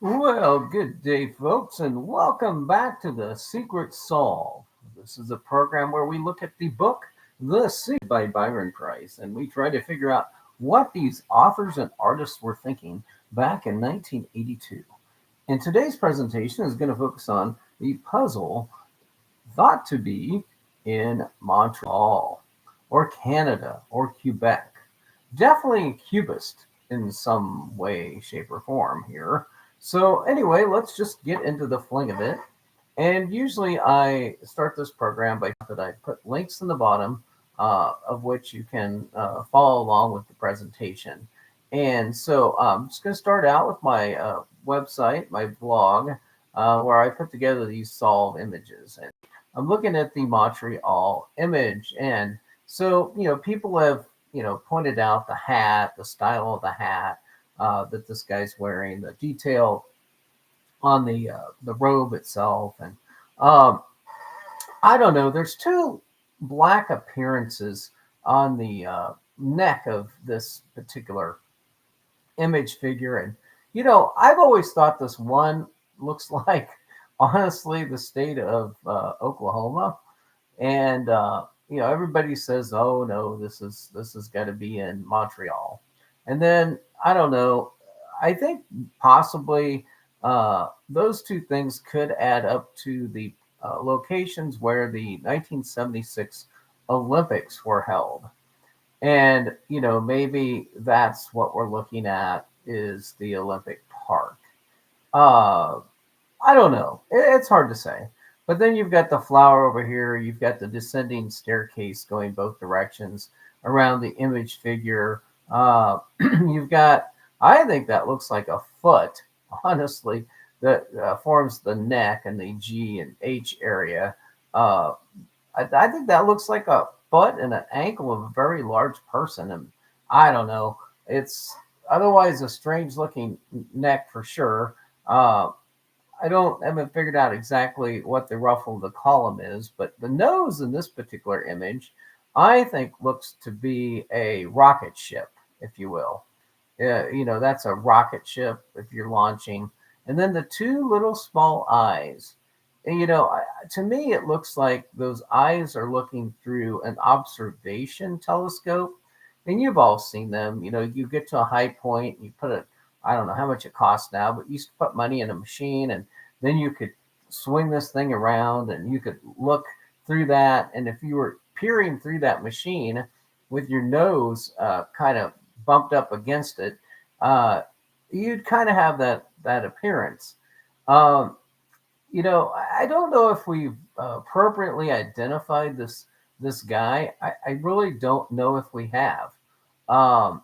Well, good day, folks, and welcome back to The Secret Solve. This is a program where we look at the book The Secret by Byron Preiss, and we try to figure out what these authors and artists were thinking back in 1982. And today's presentation is going to focus on the puzzle thought to be in Montreal, or Canada, or Quebec. Definitely a Cubist in some way, shape, or form here. So, anyway, let's just get into the fling of it. And usually I start this program by that I put links in the bottom of which you can follow along with the presentation. And so I'm just going to start out with my website, my blog, where I put together these solve images. And I'm looking at the Montreal image. And so, people have, pointed out the hat, the style of the hat that this guy's wearing, the detail on the robe itself, and um, I don't know. There's two black appearances on the neck of this particular image figure, and I've always thought this one looks like, honestly, the state of Oklahoma, and everybody says, "Oh no, this is got to be in Montreal," and then I don't know. I think possibly those two things could add up to the locations where the 1976 Olympics were held, and maybe that's what we're looking at is the Olympic Park. Uh, I don't know. It's hard to say. But then you've got the flower over here. You've got the descending staircase going both directions around the image figure. You've got, I think that looks like a foot, honestly, that forms the neck and the G and H area. Uh, I think that looks like a foot and an ankle of a very large person. And I don't know. It's otherwise a strange looking neck for sure. Haven't figured out exactly what the ruffle of the column is, but the nose in this particular image, I think, looks to be a rocket ship, if you will. That's a rocket ship if you're launching, and then the two little small eyes. And, to me, it looks like those eyes are looking through an observation telescope. And you've all seen them. You get to a high point, you put I don't know how much it costs now, but you used to put money in a machine, and then you could swing this thing around and you could look through that. And if you were peering through that machine with your nose kind of bumped up against it, uh, you'd kind of have that appearance. Um, I don't know if we've appropriately identified this guy. I really don't know if we have. Um,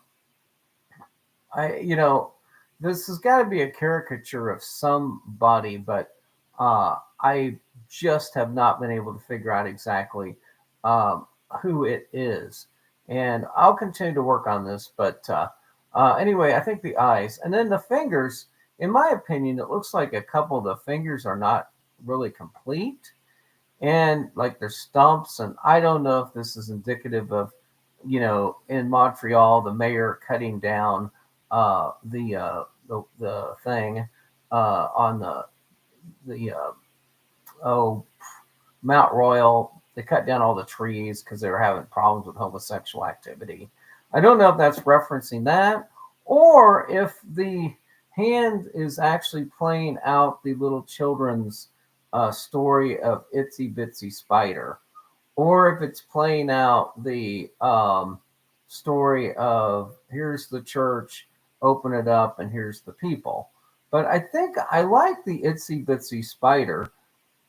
I this has got to be a caricature of somebody, but I just have not been able to figure out exactly um, who it is, and I'll continue to work on this. But anyway, I think the eyes and then the fingers. In my opinion, it looks like a couple of the fingers are not really complete, and like there's stumps, and I don't know if this is indicative of in Montreal the mayor cutting down the thing on the oh Mount Royal. They cut down all the trees because they were having problems with homosexual activity. I don't know if that's referencing that or if the hand is actually playing out the little children's story of Itsy Bitsy Spider, or if it's playing out the story of here's the church, open it up, and here's the people. But I think I like the Itsy Bitsy Spider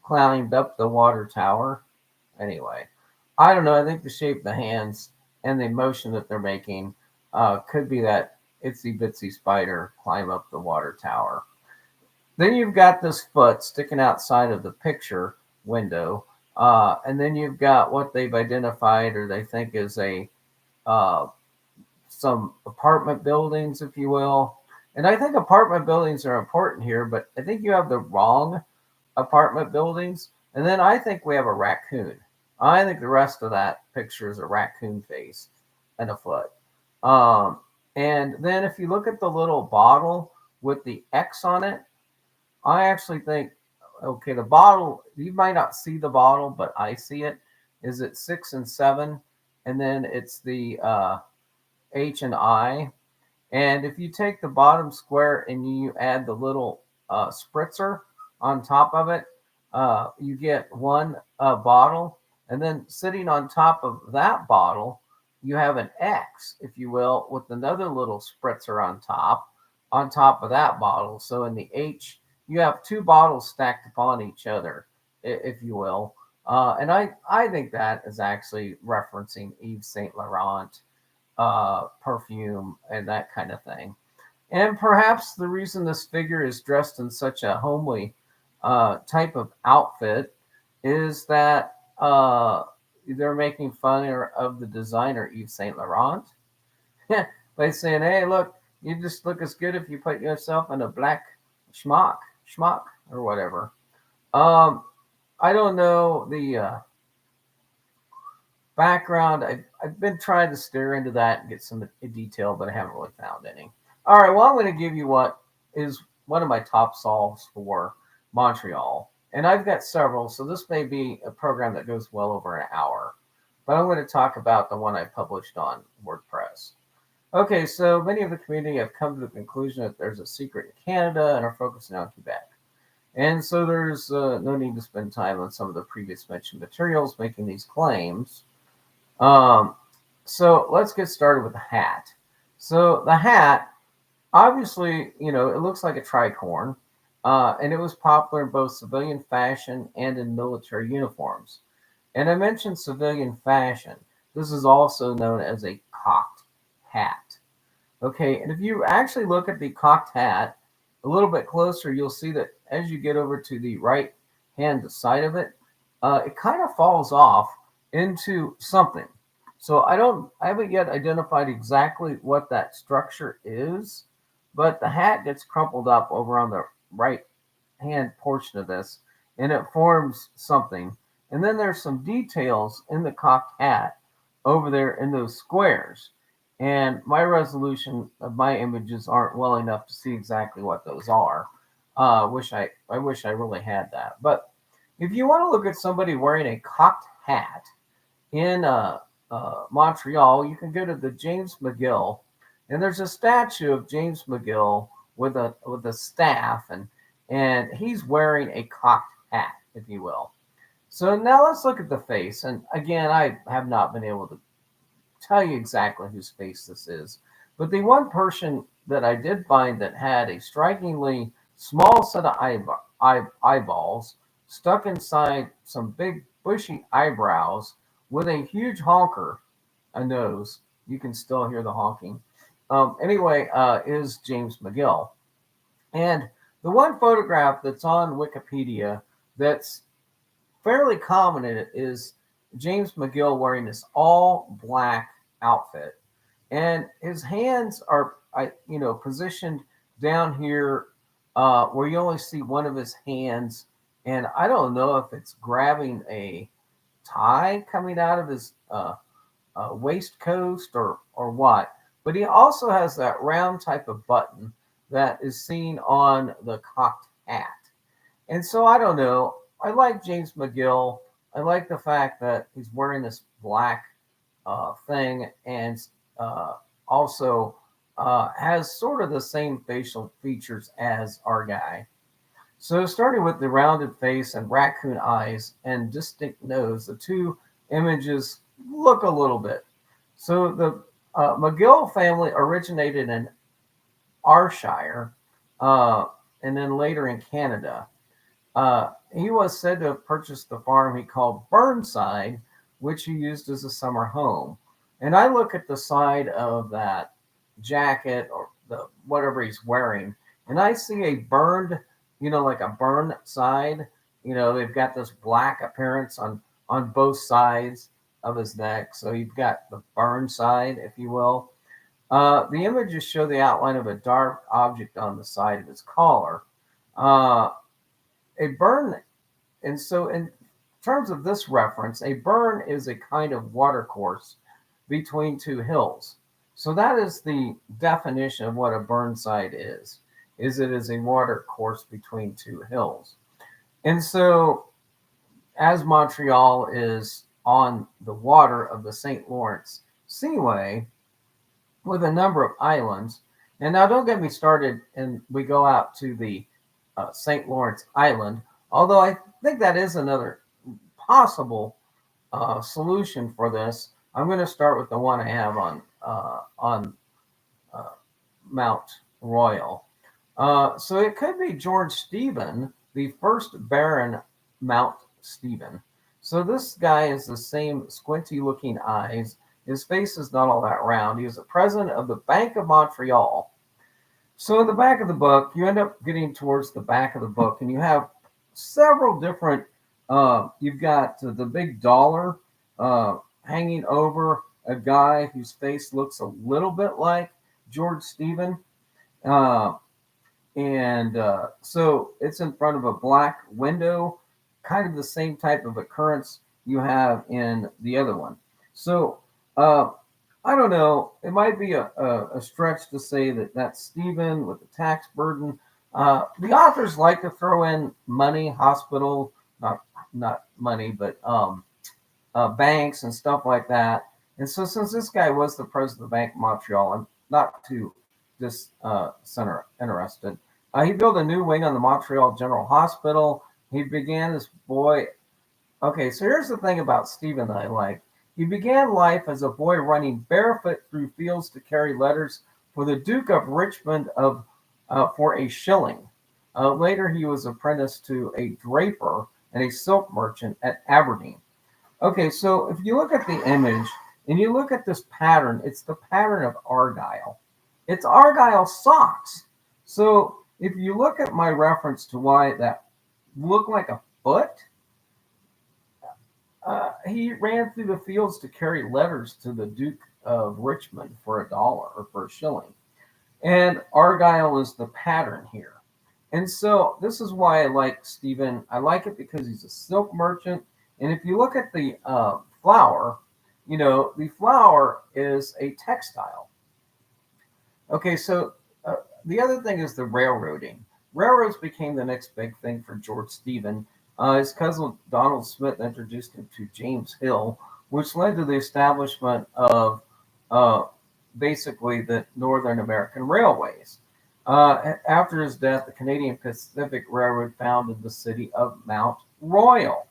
climbed up the water tower. Anyway, I don't know. I think the shape of the hands and the motion that they're making could be that Itsy Bitsy Spider climb up the water tower. Then you've got this foot sticking outside of the picture window. And then you've got what they've identified or they think is a uh, some apartment buildings, if you will. And I think apartment buildings are important here, but I think you have the wrong apartment buildings. And then I think we have a raccoon. I think the rest of that picture is a raccoon face and a foot. Um, and then if you look at the little bottle with the X on it, I actually think, okay, the bottle, you might not see the bottle, but I see it, is at 6 and 7. And then it's the H and I. And if you take the bottom square and you add the little spritzer on top of it, you get one bottle. And then sitting on top of that bottle, you have an X, if you will, with another little spritzer on top of that bottle. So in the H, you have two bottles stacked upon each other, if you will. And I think that is actually referencing Yves Saint Laurent perfume and that kind of thing. And perhaps the reason this figure is dressed in such a homely type of outfit is that they're making fun of the designer Yves Saint Laurent by saying, "Hey, look, you just look as good if you put yourself in a black schmuck, or whatever." Um, I don't know the background. I've been trying to stare into that and get some detail, but I haven't really found any. All right, well, I'm going to give you what is one of my top solves for Montreal. And I've got several, so this may be a program that goes well over an hour. But I'm going to talk about the one I published on WordPress. Okay, so many of the community have come to the conclusion that there's a secret in Canada and are focusing on Quebec. And so there's no need to spend time on some of the previous mentioned materials making these claims. So let's get started with the hat. So the hat, obviously, it looks like a tricorn, and it was popular in both civilian fashion and in military uniforms. And I mentioned civilian fashion. This is also known as a cocked hat. Okay, and if you actually look at the cocked hat a little bit closer, you'll see that as you get over to the right hand side of it, it kind of falls off into something. So I haven't yet identified exactly what that structure is, but the hat gets crumpled up over on the right hand portion of this, and it forms something. And then there's some details in the cocked hat over there in those squares. And my resolution of my images aren't well enough to see exactly what those are. I wish I really had that. But if you want to look at somebody wearing a cocked hat in Montreal, you can go to the James McGill, and there's a statue of James McGill with a staff, and he's wearing a cocked hat, if you will. So now let's look at the face. And again, I have not been able to tell you exactly whose face this is, but the one person that I did find that had a strikingly small set of eyeballs stuck inside some big bushy eyebrows with a huge honker, a nose. You can still hear the honking. Is James McGill. And the one photograph that's on Wikipedia that's fairly common in it is James McGill wearing this all black outfit. And his hands are, positioned down here where you only see one of his hands. And I don't know if it's grabbing a tie coming out of his waistcoat or what. But he also has that round type of button that is seen on the cocked hat. And so I don't know. I like James McGill. I like the fact that he's wearing this black thing and also has sort of the same facial features as our guy. So starting with the rounded face and raccoon eyes and distinct nose, the two images look a little bit. So the McGill family originated in Ayrshire and then later in Canada. He was said to have purchased the farm he called Burnside, which he used as a summer home. And I look at the side of that jacket or the whatever he's wearing, and I see a burned, like a burned side. They've got this black appearance on both sides of his neck. So you've got the burn side, if you will. The images show the outline of a dark object on the side of his collar. A burn, and so in terms of this reference, a burn is a kind of watercourse between two hills. So that is the definition of what a burn side is. is it is a water course between two hills. And so, as Montreal is on the water of the St. Lawrence Seaway with a number of islands, and now don't get me started, and we go out to the St. Lawrence Island, although I think that is another possible solution for this. I'm going to start with the one I have on uh, Mount Royal. So it could be George Stephen, the first Baron Mount Stephen. So this guy is the same squinty looking eyes. His face is not all that round. He was the president of the Bank of Montreal. So in the back of the book, you end up getting towards the back of the book, and you have several different. You've got the big dollar hanging over a guy whose face looks a little bit like George Stephen. Uh, and so it's in front of a black window, kind of the same type of occurrence you have in the other one. So uh, I don't know. It might be a stretch to say that that's Stephen with the tax burden. The authors like to throw in money, hospital, not money, but banks and stuff like that. And so, since this guy was the president of the Bank of Montreal, I'm not too interested. He built a new wing on the Montreal General Hospital. He began this boy. Okay, so here's the thing about Stephen that I like. He began life as a boy running barefoot through fields to carry letters for the Duke of Richmond for a shilling. Later, he was apprenticed to a draper and a silk merchant at Aberdeen. Okay, so if you look at the image and you look at this pattern, it's the pattern of Argyle. It's Argyle socks. So if you look at my reference to why that looked like a foot, he ran through the fields to carry letters to the Duke of Richmond for $1 or for a shilling. And Argyle is the pattern here. And so this is why I like Stephen. I like it because he's a silk merchant. And if you look at the flower, the flower is a textile. Okay, so the other thing is the railroading. Railroads became the next big thing for George Stephen. His cousin Donald Smith introduced him to James Hill, which led to the establishment of basically the Northern American Railways. After his death, the Canadian Pacific Railroad founded the city of Mount Royal.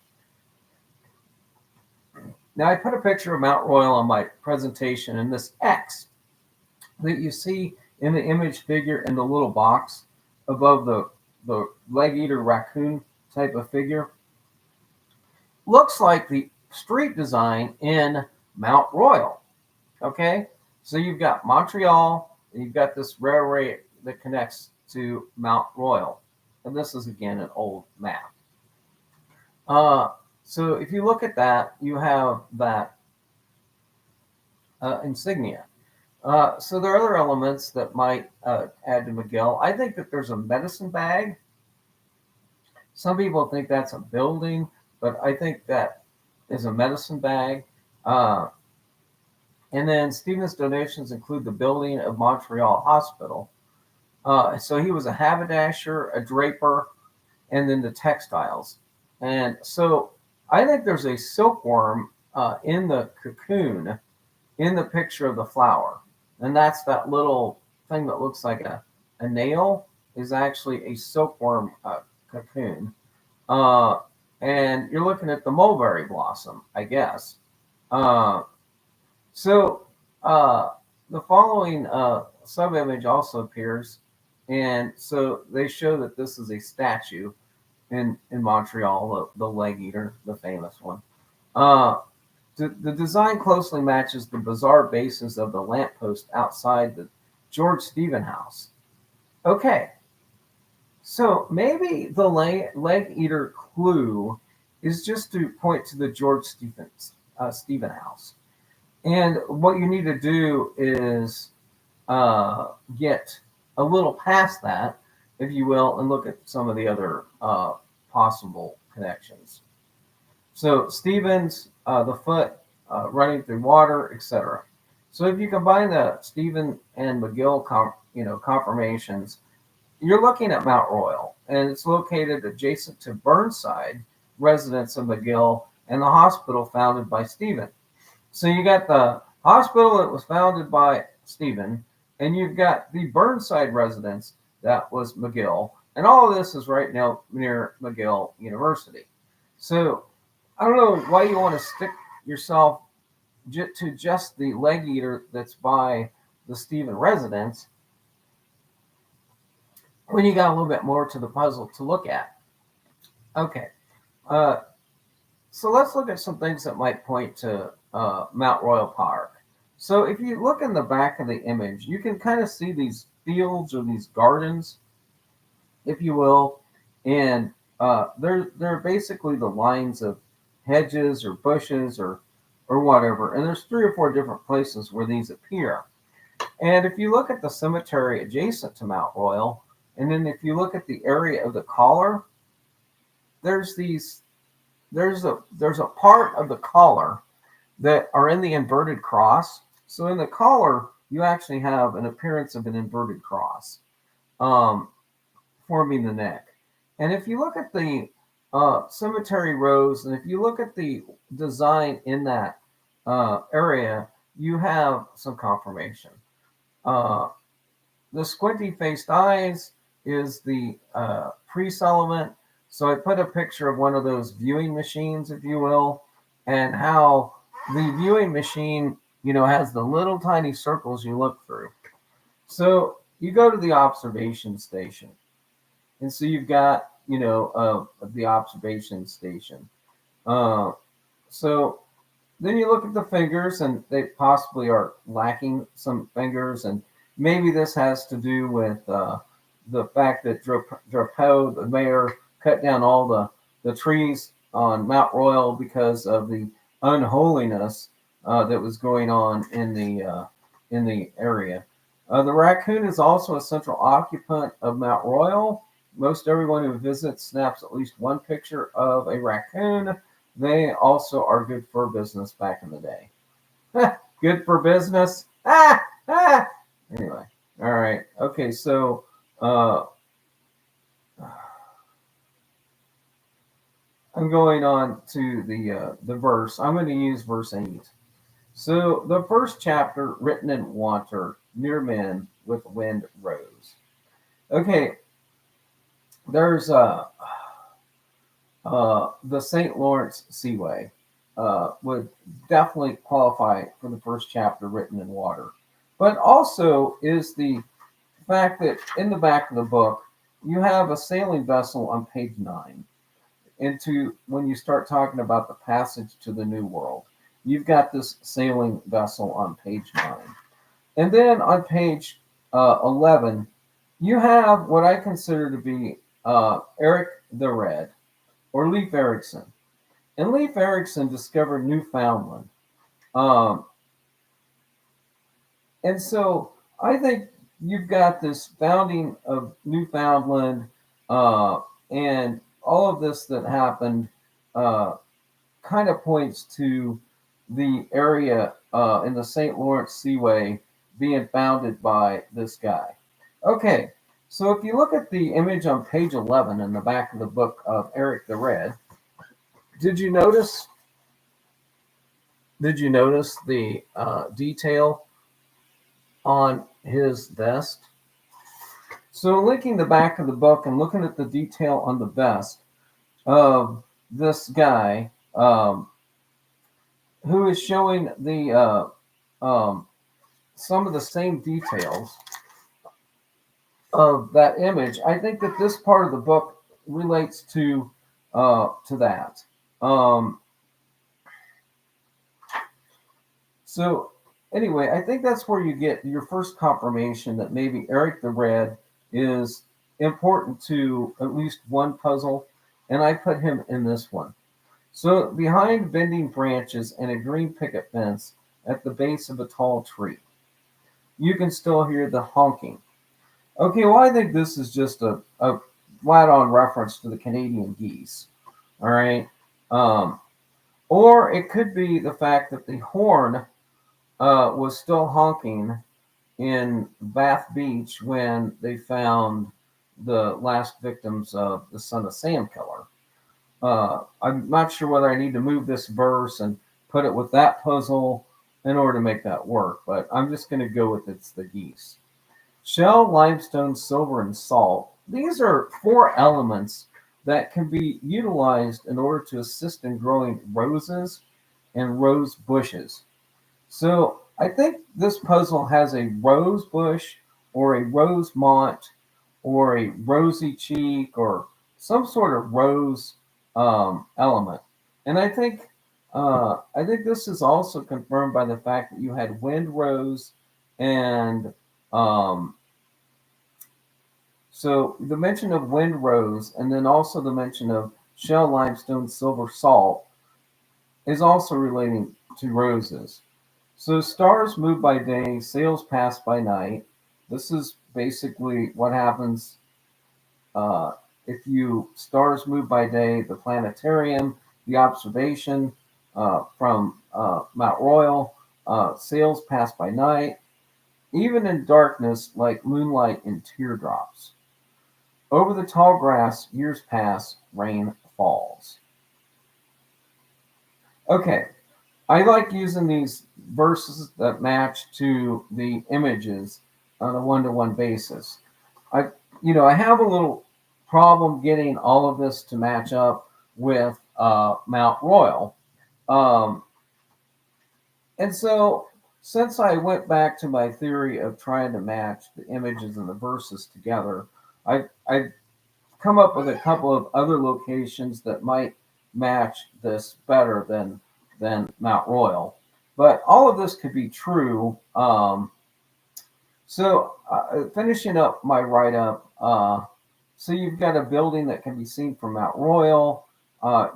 Now, I put a picture of Mount Royal on my presentation, and this X that you see in the image figure in the little box above the leg-eater raccoon type of figure looks like the street design in Mount Royal. Okay, so you've got Montreal, and you've got this railway that connects to Mount Royal, and this is again an old map. So if you look at that, you have that insignia. So there are other elements that might add to McGill. I think that there's a medicine bag. Some people think that's a building, but I think that is a medicine bag. And then Stephen's donations include the building of Montreal Hospital. So he was a haberdasher, a draper, and then the textiles. And so I think there's a silkworm in the cocoon in the picture of the flower. And that's that little thing that looks like a nail is actually a silkworm cocoon. And you're looking at the mulberry blossom, I guess. So the following sub-image also appears. And so they show that this is a statue in Montreal, the leg eater, the famous one. The design closely matches the bizarre bases of the lamppost outside the George Stephen house. Okay, so maybe the leg eater clue is just to point to the George Stephen house. And what you need to do is get a little past that, if you will, and look at some of the other possible connections. So Stephen's, the foot running through water, etc. So if you combine the Stephen and McGill confirmations, you're looking at Mount Royal, and it's located adjacent to Burnside, residence of McGill, and the hospital founded by Stephen. So you got the hospital that was founded by Stephen, and you've got the Burnside residence that was McGill, and all of this is right now near McGill University. So I don't know why you want to stick yourself to just the leg eater that's by the Stephen residence when you got a little bit more to the puzzle to look at. Okay, uh, so let's look at some things that might point to Mount Royal Park. So if you look in the back of the image, you can kind of see these fields or these gardens, if you will, and they're basically the lines of hedges or bushes or whatever. And there's 3 or 4 different places where these appear. And if you look at the cemetery adjacent to Mount Royal, and then if you look at the area of the collar, there's these there's a part of the collar that are in the inverted cross. So in the collar, you actually have an appearance of an inverted cross um, forming the neck. And if you look at the cemetery rows, and if you look at the design in that area, you have some confirmation. Uh, the squinty faced eyes is the Preiss element. So I put a picture of one of those viewing machines, if you will, and how the viewing machine, has the little tiny circles you look through. So you go to the observation station. And so you've got, the observation station. Uh, so then you look at the fingers, and they possibly are lacking some fingers. And maybe this has to do with the fact that Drapeau, the mayor, cut down all the trees on Mount Royal because of the unholiness that was going on in the area. The raccoon is also a central occupant of Mount Royal. Most everyone who visits snaps at least one picture of a raccoon. They also are good for business back in the day. Good for business? Anyway, all right. Okay, so I'm going on to the verse. I'm going to use verse 8. So the first chapter, written in water, near men with wind rose. Okay, there's the St. Lawrence Seaway would definitely qualify for the first chapter, written in water. But also is the fact that in the back of the book, you have a sailing vessel on page 9. Into when you start talking about the passage to the New World, you've got this sailing vessel on page 9. And then on page 11, you have what I consider to be Eric the Red, or Leif Erikson. And Leif Erikson discovered Newfoundland. Um, and so I think you've got this founding of Newfoundland and all of this that happened kind of points to the area in the St. Lawrence Seaway being founded by this guy. Okay, so if you look at the image on page 11 in the back of the book of Eric the Red, did you notice the detail on his vest? So linking the back of the book and looking at the detail on the vest of this guy, who is showing the some of the same details of that image, I think that this part of the book relates to that. So anyway, I think that's where you get your first confirmation that maybe Eric the Red is important to at least one puzzle, and I put him in this one. So behind bending branches and a green picket fence at the base of a tall tree, you can still hear the honking. Okay, well, I think this is just a flat-on reference to the Canadian geese. All right. Or it could be the fact that the horn was still honking in Bath Beach when they found the last victims of the Son of Sam killer. I'm not sure whether I need to move this verse and put it with that puzzle in order to make that work, but I'm just going to go with it's the geese. Shell, limestone, silver, and salt. These are four elements that can be utilized in order to assist in growing roses and rose bushes. So I think this puzzle has a rose bush or a rose mont or a rosy cheek or some sort of rose element. And I think this is also confirmed by the fact that you had wind rose and um, so the mention of wind rose and then also the mention of shell limestone silver salt is also relating to roses. So stars move by day, sails pass by night. This is basically what happens uh, if you stars move by day, the planetarium, the observation from Mount Royal, sails pass by night, even in darkness like moonlight and teardrops. Over the tall grass, years pass, rain falls. Okay, I like using these verses that match to the images on a one-to-one basis. I, I have a little problem getting all of this to match up with Mount Royal, um, and so since I went back to my theory of trying to match the images and the verses together, I've come up with a couple of other locations that might match this better than Mount Royal. But all of this could be true. Finishing up my write up, so you've got a building that can be seen from Mount Royal.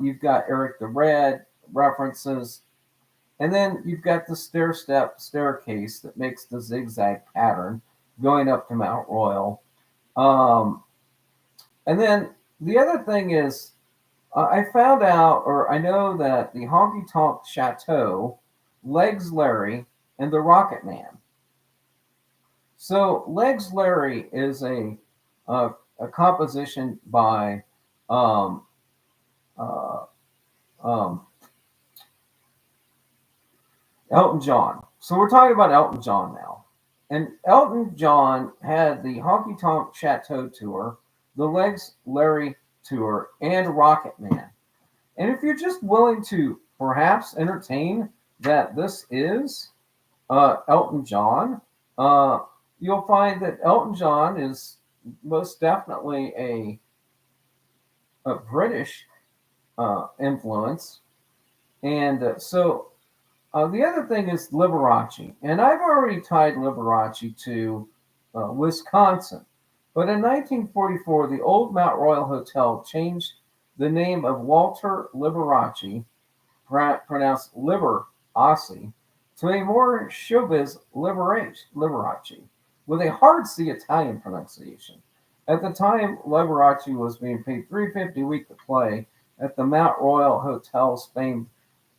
You've got Eric the Red references. And then you've got the staircase that makes the zigzag pattern going up to Mount Royal. Um, and then the other thing is, I found out, or I know that the Honky Tonk Chateau, Legs Larry, and the Rocket Man. So Legs Larry is a composition by um, uh, um, Elton John. So we're talking about Elton John now. And Elton John had the Honky Tonk Chateau tour, the Legs Larry tour, and Rocket Man. And if you're just willing to perhaps entertain that this is Elton John, uh, you'll find that Elton John is most definitely a British influence. And the other thing is Liberace. And I've already tied Liberace to Wisconsin. But in 1944, the old Mount Royal Hotel changed the name of Walter Liberace, pronounced Liberace, to a more showbiz Liberace, with a hard C Italian pronunciation. At the time, Liberace was being paid $3.50 a week to play at the Mount Royal Hotel's famed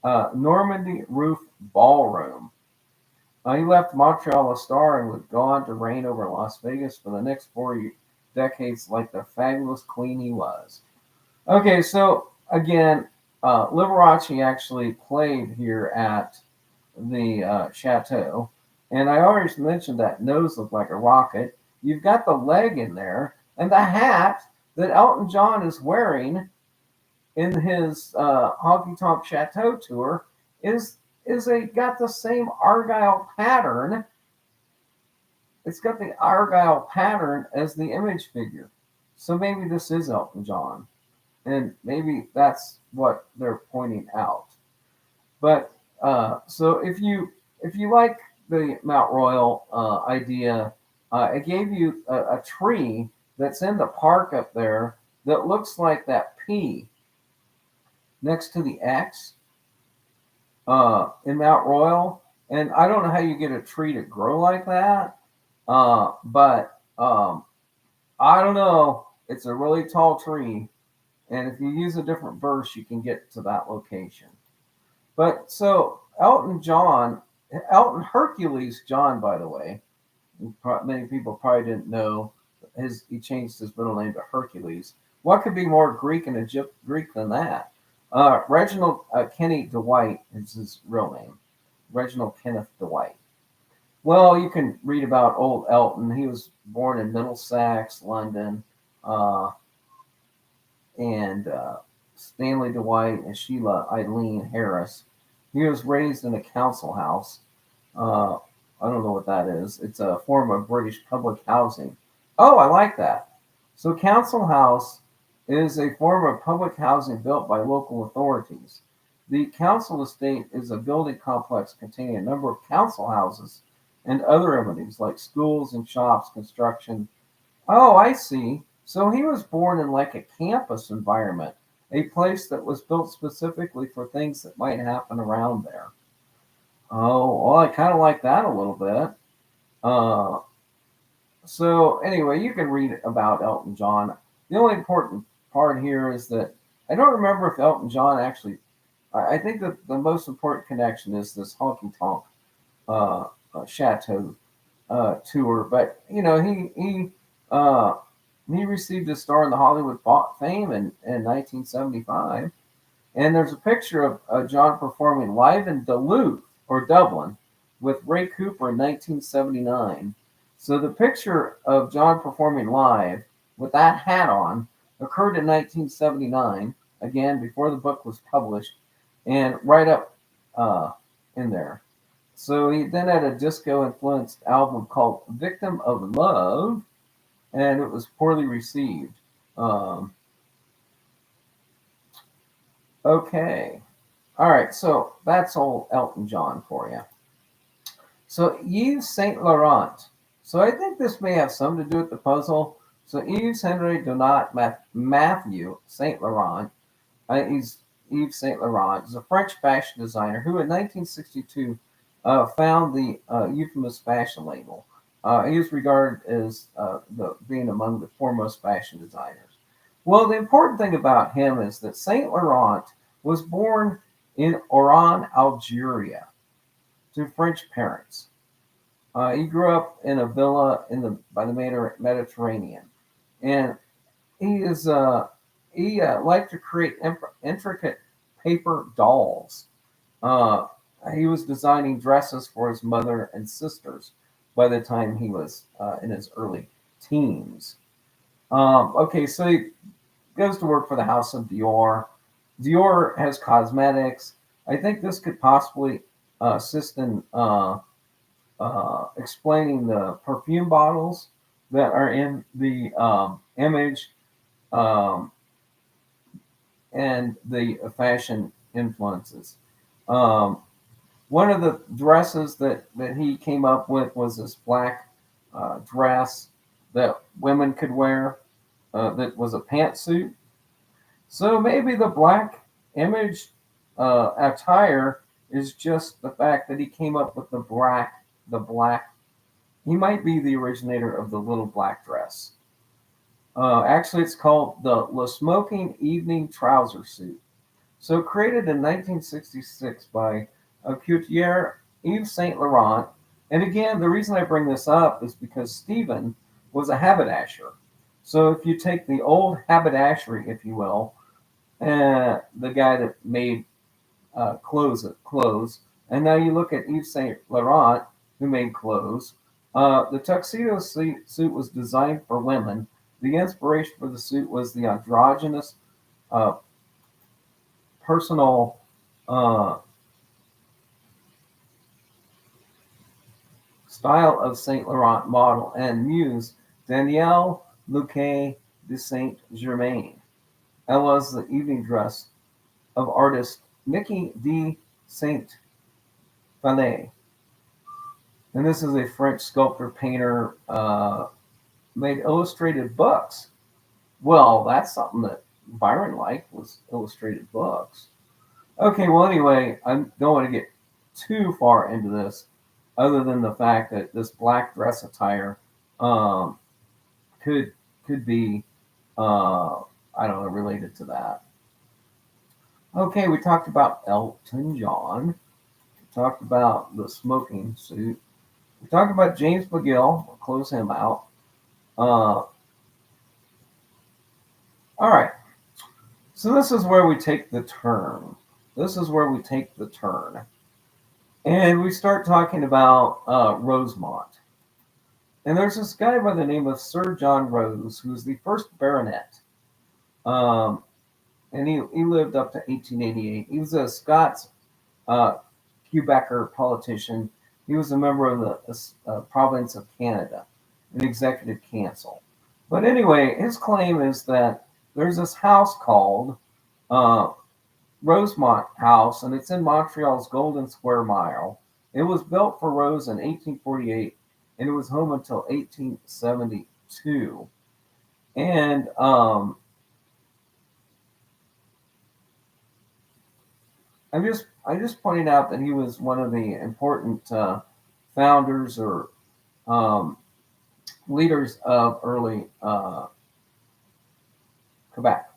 Normandy Roof Ballroom. He left Montreal a star and would go on to reign over Las Vegas for the next 4 decades like the fabulous queen he was. Okay, so again, Liberace actually played here at the chateau. And I already mentioned that nose looked like a rocket. You've got the leg in there, and the hat that Elton John is wearing in his Honky Tonk Chateau tour is got the same Argyle pattern. It's got the Argyle pattern as the image figure. So maybe this is Elton John, and maybe that's what they're pointing out. But so if you like the Mount Royal idea, I gave you a tree that's in the park up there that looks like that P next to the X in Mount Royal. And I don't know how you get a tree to grow like that, but I don't know. It's a really tall tree, and if you use a different verse, you can get to that location. But so Elton Hercules John, by the way, many people probably didn't know he changed his middle name to Hercules. What could be more Greek than that? Reginald Kenny Dwight is his real name. Reginald Kenneth Dwight. Well, you can read about old Elton. He was born in Middlesex, London, uh, and Stanley Dwight and Sheila Eileen Harris. He was raised in a council house. Uh, I don't know what that is. It's a form of British public housing. Oh, I like that. So, council house is a form of public housing built by local authorities. The council estate is a building complex containing a number of council houses and other amenities like schools and shops, construction. Oh, I see. So he was born in like a campus environment, a place that was built specifically for things that might happen around there. Oh, well, I kind of like that a little bit. Uh, so anyway, you can read about Elton John. The only important part here is that I don't remember if Elton John actually. I think that the most important connection is this honky tonk uh, chateau tour. But uh, he received a star in the Hollywood fame in 1975. And there's a picture of John performing live in Duluth or Dublin with Ray Cooper in 1979. So the picture of John performing live with that hat on occurred in 1979, again, before the book was published, and right up in there. So he then had a disco influenced album called Victim of Love, and it was poorly received. Um, okay. All right, so that's old Elton John for you. So Yves Saint Laurent. So I think this may have something to do with the puzzle. So Yves Henry Donat Matthew Saint Laurent, he's Yves Saint Laurent, is a French fashion designer who in 1962 found the Euphemus fashion label. He is regarded as being among the foremost fashion designers. Well, the important thing about him is that Saint Laurent was born in Oran, Algeria, to French parents. He grew up in a villa by the Mediterranean, and he liked to create intricate paper dolls. Uh, he was designing dresses for his mother and sisters by the time he was in his early teens. Okay, so he goes to work for the House of Dior. Dior has cosmetics. I think this could possibly assist in explaining the perfume bottles that are in the image um, and the fashion influences. Um, One of the dresses that he came up with was this black dress that women could wear that was a pantsuit. So maybe the black image attire is just the fact that he came up with the black. He might be the originator of the little black dress. Actually, it's called the Le Smoking Evening Trouser Suit. So created in 1966 by couturier Yves Saint Laurent. And again, the reason I bring this up is because Stephen was a haberdasher. So if you take the old haberdashery, if you will, the guy that made clothes, and now you look at Yves Saint Laurent, who made clothes. The tuxedo suit was designed for women. The inspiration for the suit was the androgynous uh, personal uh, style of Saint Laurent model and muse Danielle Luque de Saint Germain, as well as the evening dress of artist Mickey de Saint Falais. And this is a French sculptor painter made illustrated books. Well, that's something that Byron liked was illustrated books. Okay, well anyway, I don't want to get too far into this, other than the fact that this black dress attire um, could be I don't know related to that. Okay, we talked about Elton John. We talked about the smoking suit. We talked about James McGill. We'll close him out. Uh, All right. So this is where we take the turn. This is where we take the turn. And we start talking about Rosemont. And there's this guy by the name of Sir John Rose, who's the first baronet. Um, and he lived up to 1888. He was a Scots uh, Quebecer politician. He was a member of the province of Canada, an executive council. But anyway, his claim is that there's this house called uh, Rosemont House, and it's in Montreal's Golden Square Mile. It was built for Rose in 1848, and it was home until 1872. And I just pointed out that he was one of the important founders or um, leaders of early Quebec,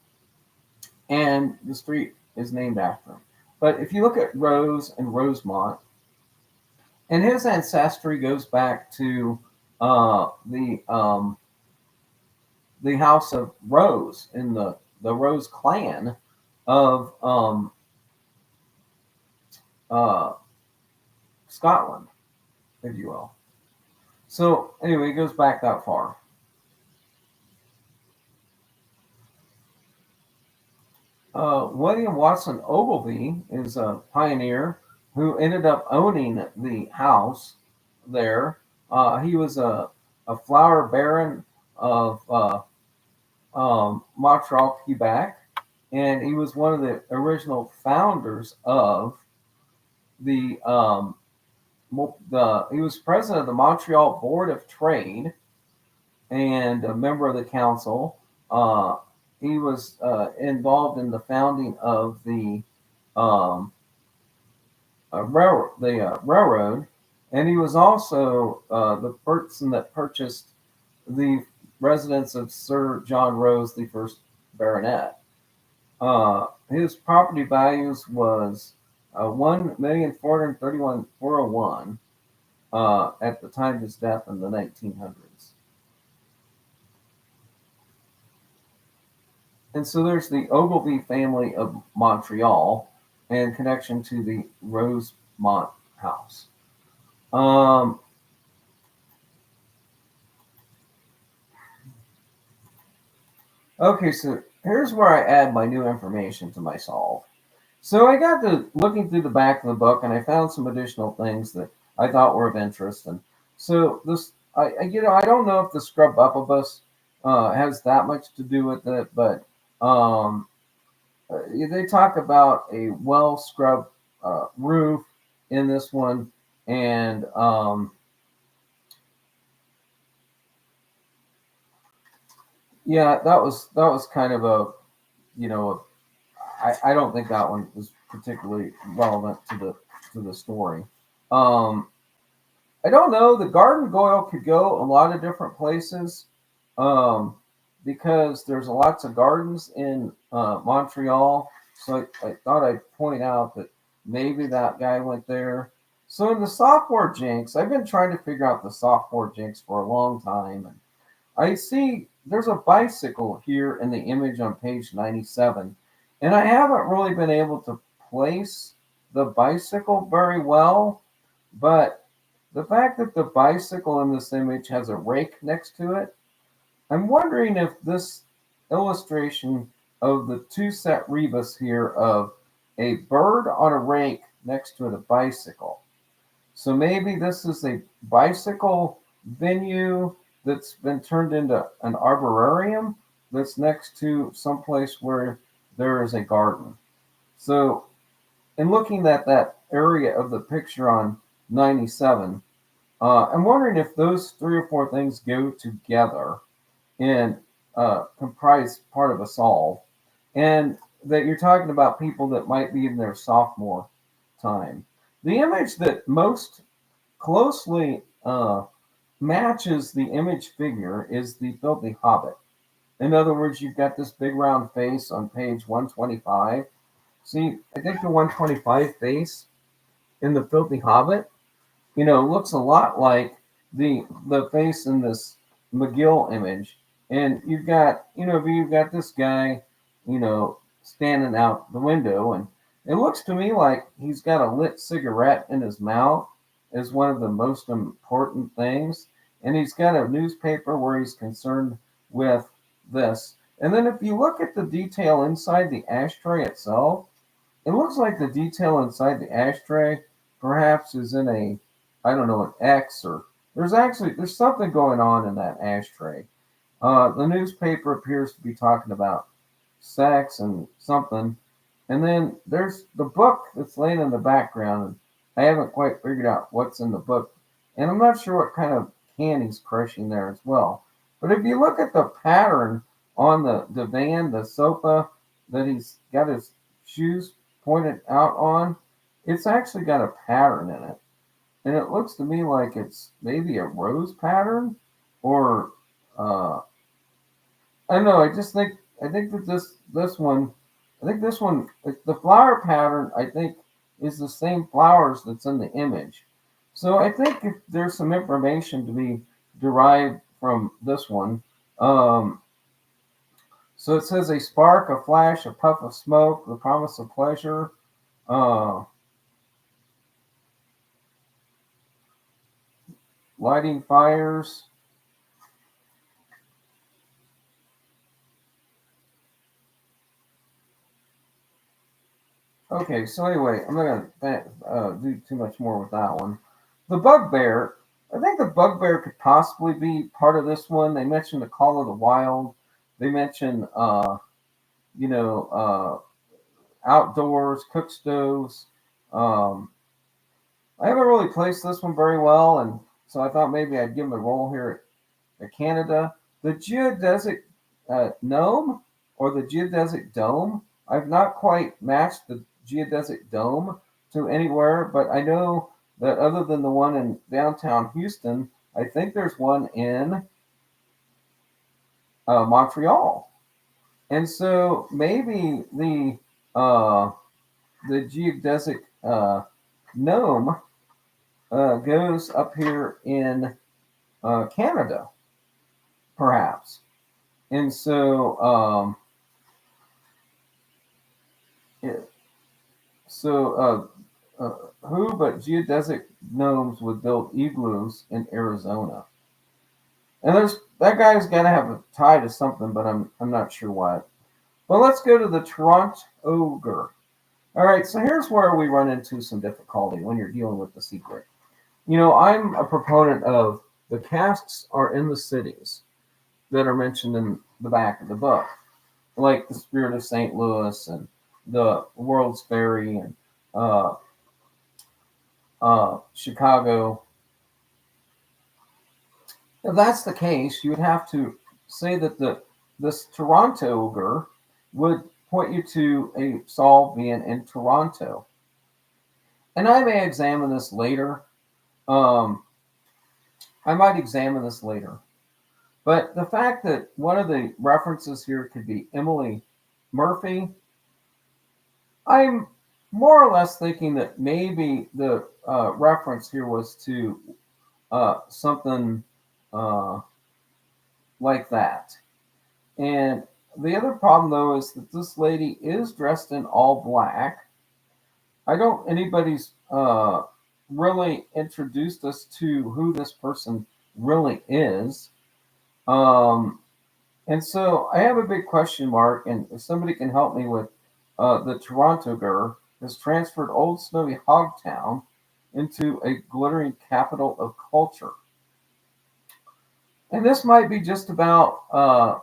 and the street is named after him. But if you look at Rose and Rosemont, and his ancestry goes back to the House of Rose in the Rose clan of uh, Scotland, if you will. So anyway, it goes back that far. William Watson Ogilvy is a pioneer who ended up owning the house there. He was a flower baron of Montreal, Quebec, and he was one of the original founders of the he was president of the Montreal Board of Trade and a member of the council. He was involved in the founding of the railroad, and he was also the person that purchased the residence of Sir John Rose, the first baronet. His property values was 1,431,401 at the time of his death in the 1900s. And so there's the Ogilvy family of Montreal and connection to the Rosemont house. Um, okay, so here's where I add my new information to my solve. So I got to looking through the back of the book, and I found some additional things that I thought were of interest. And so this, I don't know if the scrub bupibus has that much to do with it, but um, they talk about a well scrubbed roof in this one, and yeah, that was kind of a you know I don't think that one was particularly relevant to the story. Um, I don't know. The garden goyle could go a lot of different places um, because there's lots of gardens in Montreal. So I thought I'd point out that maybe that guy went there. So in the sophomore jinx, I've been trying to figure out the sophomore jinx for a long time. And I see there's a bicycle here in the image on page 97. And I haven't really been able to place the bicycle very well, but the fact that the bicycle in this image has a rake next to it, I'm wondering if this illustration of the two set rebus here of a bird on a rake next to a bicycle. So maybe this is a bicycle venue that's been turned into an arborarium that's next to someplace where there is a garden. So in looking at that area of the picture on 97, I'm wondering if those three or four things go together and comprise part of a solve, and that you're talking about people that might be in their sophomore time. The image that most closely matches the image figure is the filthy hobbit. In other words, you've got this big round face on page 125. See, I think the 125 face in the filthy hobbit, looks a lot like the face in this McGill image And you've got, you've got this guy, standing out the window, and it looks to me like he's got a lit cigarette in his mouth as one of the most important things. And he's got a newspaper where he's concerned with this. And then if you look at the detail inside the ashtray itself, it looks like the detail inside the ashtray perhaps is in a, I don't know, an X, or there's something going on in that ashtray. The newspaper appears to be talking about sex and something. And then there's the book that's laying in the background. And I haven't quite figured out what's in the book. And I'm not sure what kind of can he's crushing there as well. But if you look at the pattern on the divan, the sofa that he's got his shoes pointed out on, it's actually got a pattern in it. And it looks to me like it's maybe a rose pattern, or I don't know. I think that this one, I think this one, the flower pattern, I think, is the same flowers that's in the image. So I think if there's some information to be derived from this one. So it says a spark, a flash, a puff of smoke, the promise of pleasure. Lighting fires. Okay, so anyway, I'm not going to do too much more with that one. The bugbear, I think the bugbear could possibly be part of this one. They mentioned the call of the wild. They mentioned, you know, outdoors, cook stoves. I haven't really placed this one very well, and so I thought maybe I'd give him a roll here at Canada. The geodesic gnome, or the geodesic dome. I've not quite matched the geodesic dome to anywhere, but I know that other than the one in downtown Houston, I think there's one in Montreal. And so maybe the geodesic gnome goes up here in Canada, perhaps. And so, who but geodesic gnomes would build igloos in Arizona? And that guy's got to have a tie to something, but I'm not sure what. But let's go to the Toronto ogre. All right, so here's where we run into some difficulty when you're dealing with the secret. You know, I'm a proponent of the casks are in the cities that are mentioned in the back of the book, like the Spirit of St. Louis and the World's Ferry and Chicago. If that's the case, you would have to say that this Toronto ogre would point you to a Saul being in Toronto. And I may examine this later. I might examine this later. But the fact that one of the references here could be Emily Murphy, I'm more or less thinking that maybe the reference here was to something like that. And the other problem, though, is that this lady is dressed in all black. Anybody's really introduced us to who this person really is. And so I have a big question mark, and if somebody can help me with the Toronto girl has transferred old snowy Hogtown into a glittering capital of culture. And this might be just about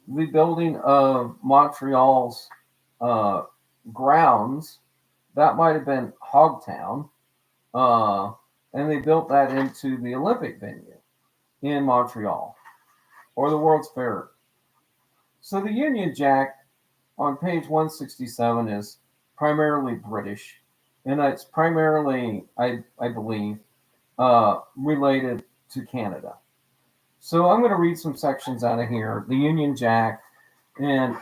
the building of Montreal's grounds. That might have been Hogtown. And they built that into the Olympic venue in Montreal, or the World's Fair. So the Union Jack on page 167 is primarily British, and it's primarily, I believe, related to Canada. So I'm going to read some sections out of here. The Union Jack, and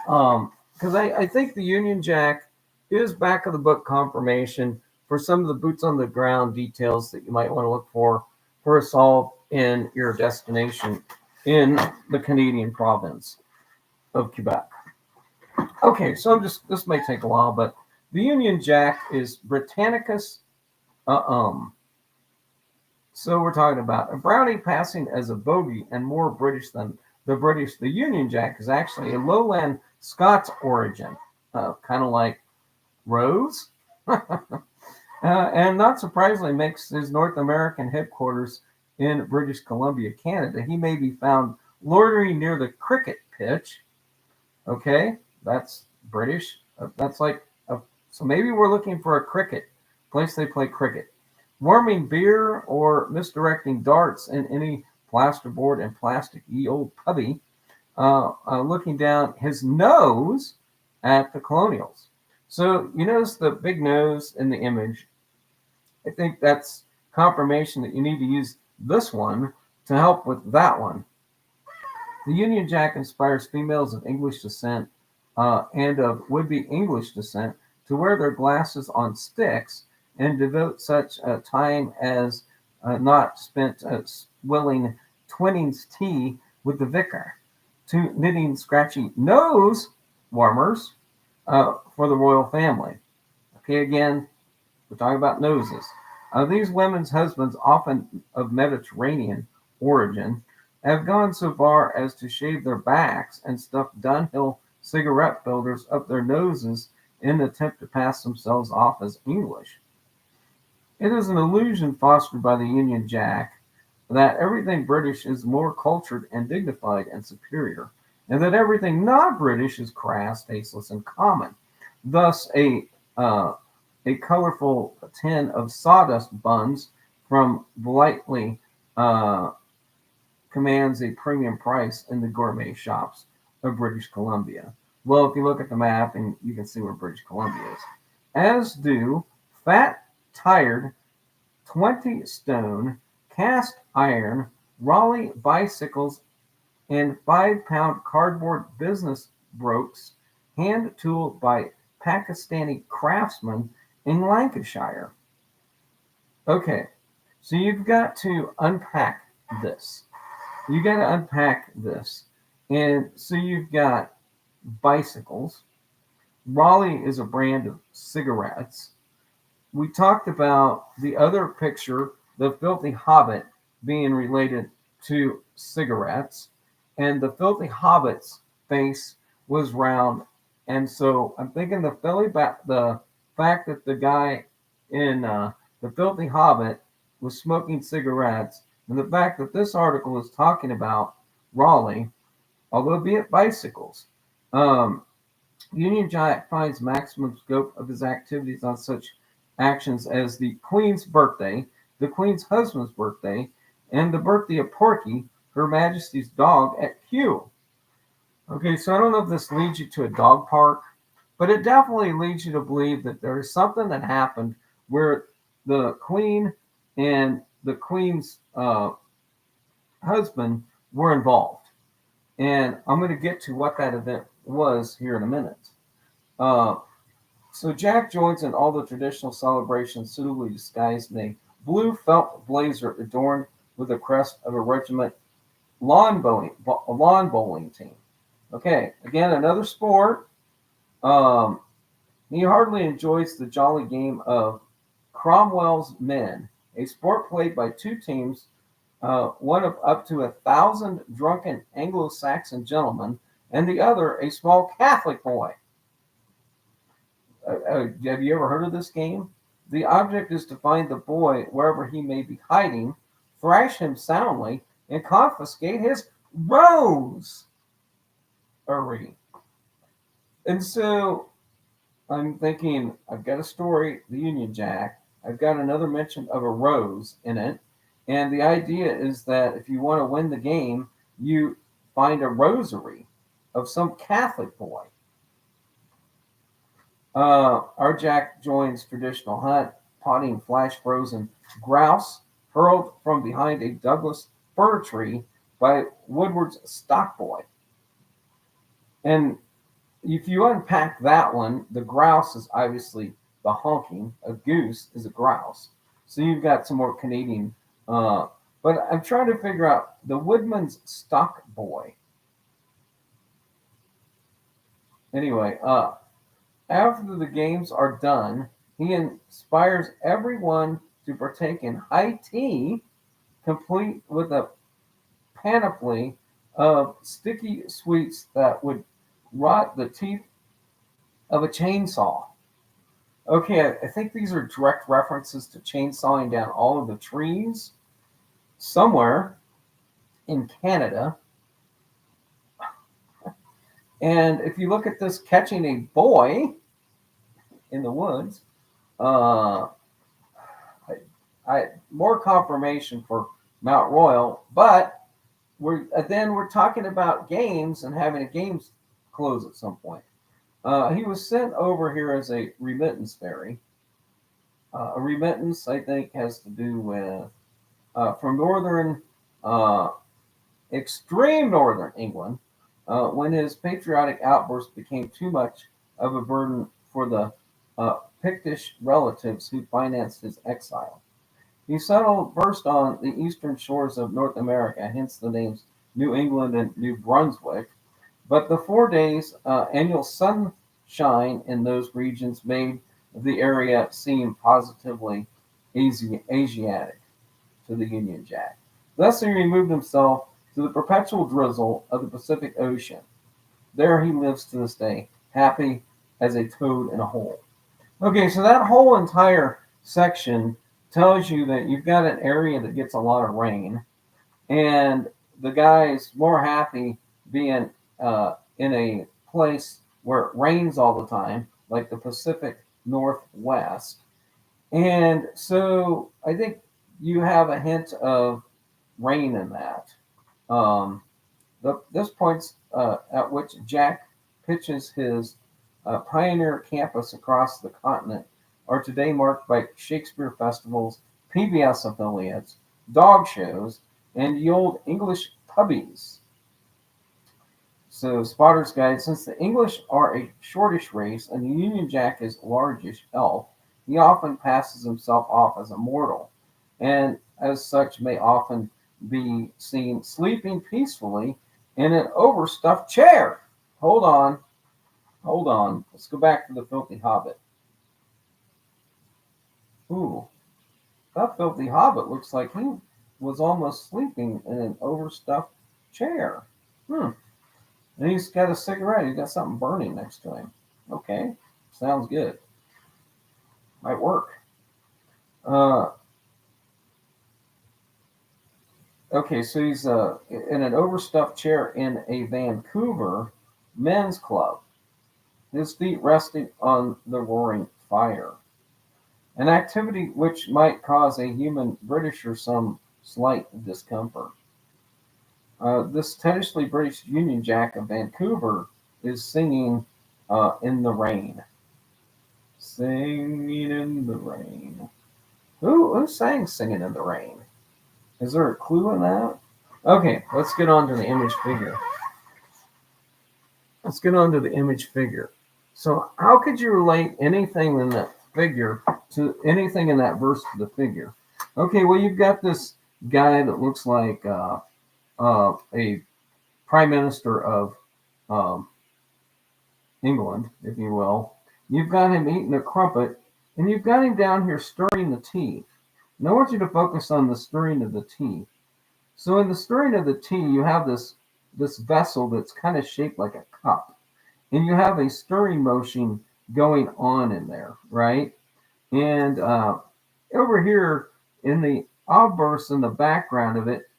because I think the Union Jack is back of the book confirmation for some of the boots on the ground details that you might want to look for a solve in your destination in the Canadian province of Quebec. Okay, so this may take a while, but the Union Jack is Britannicus. So we're talking about a brownie passing as a bogey and more British than the British. The Union Jack is actually a lowland Scots origin, kind of like Rose. And not surprisingly, makes his North American headquarters in British Columbia, Canada. He may be found loitering near the cricket pitch. Okay, that's British. That's like, so maybe we're looking for a cricket place they play cricket. Warming beer or misdirecting darts in any plasterboard and plastic ye old pubby. Looking down his nose at the colonials. So you notice the big nose in the image. I think that's confirmation that you need to use this one to help with that one. The Union Jack inspires females of English descent and of would-be English descent to wear their glasses on sticks and devote such time as not spent swilling Twinning's tea with the vicar, to knitting scratchy nose warmers for the royal family. Okay, again, we're talking about noses. These women's husbands, often of Mediterranean origin, have gone so far as to shave their backs and stuff Dunhill cigarette filters up their noses in an attempt to pass themselves off as English. It is an illusion fostered by the Union Jack that everything British is more cultured and dignified and superior, and that everything not British is crass, tasteless, and common. Thus, a colorful tin of sawdust buns from Blighty commands a premium price in the gourmet shops of British Columbia. Well, if you look at the map, and you can see where British Columbia is, as do fat, tired, 20-stone cast iron Raleigh bicycles and 5-pound cardboard business brooks, hand tooled by Pakistani craftsmen in Lancashire. Okay, so you've got to unpack this. You got to unpack this. And so you've got bicycles. Raleigh is a brand of cigarettes. We talked about the other picture, the Filthy Hobbit, being related to cigarettes. And the Filthy Hobbit's face was round. And so I'm thinking the fact that the guy in the Filthy Hobbit was smoking cigarettes, and the fact that this article is talking about Raleigh, although be it bicycles. Union Jack finds maximum scope of his activities on such actions as the Queen's birthday, the Queen's husband's birthday, and the birthday of Porky, Her Majesty's dog, at Kew. Okay, so I don't know if this leads you to a dog park, but it definitely leads you to believe that there is something that happened where the Queen and the Queen's husband were involved. And I'm going to get to what that event was here in a minute. So Jack joins in all the traditional celebrations suitably disguised in a blue felt blazer adorned with the crest of a regiment lawn bowling team. Okay, again, another sport. He hardly enjoys the jolly game of Cromwell's Men, a sport played by two teams, one of up to 1,000 drunken Anglo-Saxon gentlemen, and the other a small Catholic boy. Have you ever heard of this game? The object is to find the boy wherever he may be hiding, thrash him soundly, and confiscate his rose. And so I'm thinking, I've got a story, the Union Jack. I've got another mention of a rose in it. And the idea is that if you want to win the game, you find a rosary of some Catholic boy. Our Jack joins traditional hunt, potting flash frozen grouse hurled from behind a Douglas fir tree by Woodward's stock boy. And if you unpack that one, the grouse is obviously the honking. A goose is a grouse. So you've got some more Canadian But I'm trying to figure out the Woodman's Stock Boy. Anyway, after the games are done, he inspires everyone to partake in high tea, complete with a panoply of sticky sweets that would rot the teeth of a chainsaw. Okay, I think these are direct references to chainsawing down all of the trees somewhere in Canada. And if you look at this catching a boy in the woods, uh, I more confirmation for Mount Royal, but we're talking about games and having a games close at some point. He was sent over here as a remittance fairy. A remittance, I think, has to do with from northern, uh, extreme northern England, when his patriotic outbursts became too much of a burden for the Pictish relatives who financed his exile. He settled first on the eastern shores of North America, hence the names New England and New Brunswick. But the 4 days annual sunshine in those regions made the area seem positively Asiatic to the Union Jack. Thus, he removed himself to the perpetual drizzle of the Pacific Ocean. There he lives to this day, happy as a toad in a hole. Okay, so that whole entire section tells you that you've got an area that gets a lot of rain, and the guy's more happy being in a place where it rains all the time, like the Pacific Northwest. And so I think you have a hint of rain in that. Um, this points at which Jack pitches his pioneer campus across the continent are today marked by Shakespeare festivals, PBS affiliates, dog shows, and the old English pubbies. So, Spotter's Guide, since the English are a shortish race and the Union Jack is largish elf, he often passes himself off as a mortal, and as such may often be seen sleeping peacefully in an overstuffed chair. Hold on, hold on. Let's go back to the filthy hobbit. Ooh, that filthy hobbit looks like he was almost sleeping in an overstuffed chair. Hmm. And he's got a cigarette. He's got something burning next to him. Okay, sounds good. Might work. Uh, okay, so he's in an overstuffed chair in a Vancouver men's club. His feet resting on the roaring fire. An activity which might cause a human Britisher some slight discomfort. This tenaciously British Union Jack of Vancouver is singing in the rain. Singing in the rain. Who sang Singing in the Rain? Is there a clue in that? Okay, let's get on to the image figure. Let's get on to the image figure. So, how could you relate anything in that figure to anything in that verse to the figure? Okay, well, you've got this guy that looks like a prime minister of um, England, if you will. You've got him eating a crumpet, and you've got him down here stirring the tea. And I want you to focus on the stirring of the tea. So in the stirring of the tea, you have this vessel that's kind of shaped like a cup, and you have a stirring motion going on in there, right? And over here in the obverse in the background of it,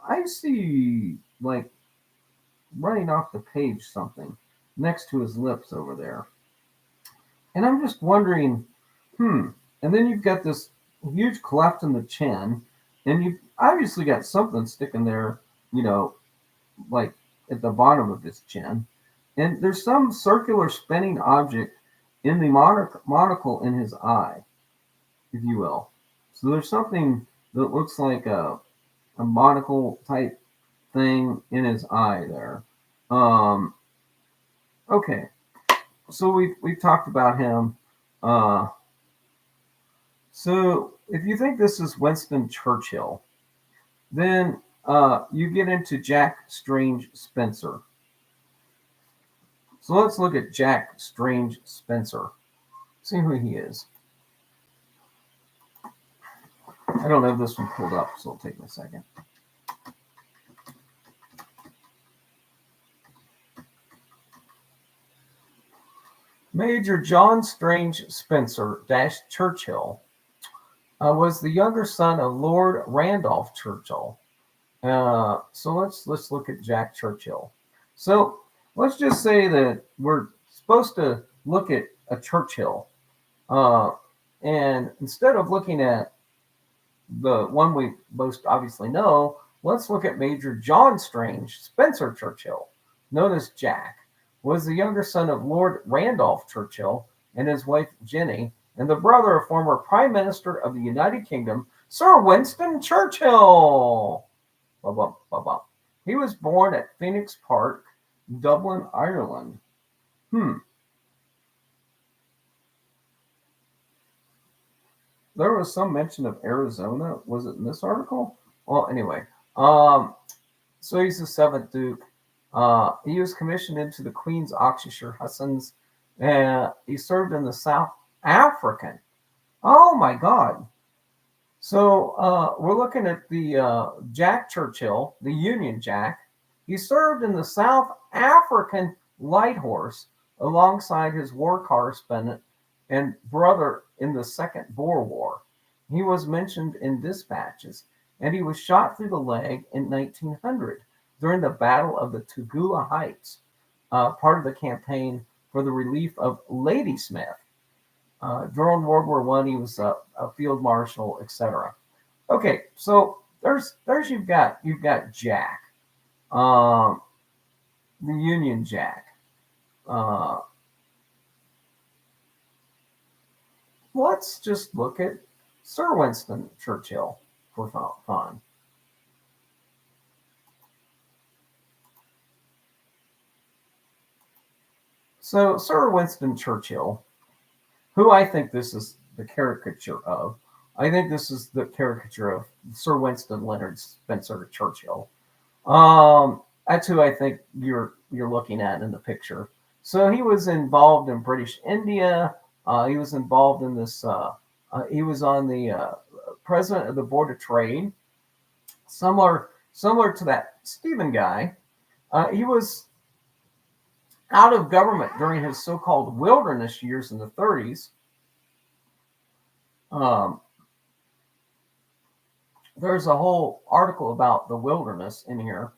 I see like running off the page something next to his lips over there. And I'm just wondering, And then you've got this huge cleft in the chin, and you've obviously got something sticking there, you know, like at the bottom of his chin. And there's some circular spinning object in the monocle in his eye, if you will. So there's something that looks like a monocle type thing in his eye there. Um, okay, so we've talked about him. So if you think this is Winston Churchill, Then you get into Jack Strange Spencer. So let's look at Jack Strange Spencer. See who he is. I don't have this one pulled up, so it'll take me a second. Major John Strange Spencer Churchill was the younger son of Lord Randolph Churchill. So let's look at Jack Churchill. So let's just say that we're supposed to look at a Churchill, and instead of looking at the one we most obviously know, let's look at Major John Strange Spencer Churchill, known as Jack, was the younger son of Lord Randolph Churchill and his wife Jenny, and the brother of former Prime Minister of the United Kingdom, Sir Winston Churchill. Blah, blah, blah, blah. He was born at Phoenix Park, Dublin, Ireland. There was some mention of Arizona. Was it in this article? Well, anyway. So he's the seventh Duke. He was commissioned into the Queen's Oxfordshire Hussars. He served in the South African. Oh my God. So we're looking at the Jack Churchill, the Union Jack. He served in the South African Light Horse alongside his war correspondent and brother in the Second Boer War. He was mentioned in dispatches, and he was shot through the leg in 1900 during the Battle of the Tugela Heights, part of the campaign for the relief of Ladysmith. During World War I, he was a field marshal, etc. Okay, so there's you've got Jack, the Union Jack. Let's just look at Sir Winston Churchill for fun. So Sir Winston Churchill, who I think this is the caricature of, I think this is the caricature of Sir Winston Leonard Spencer Churchill. That's who I think you're looking at in the picture. So he was involved in British India. He was involved in this. He was on the president of the Board of Trade, similar to that Stephen guy. He was out of government during his so-called wilderness years in the 30s. There's a whole article about the wilderness in here.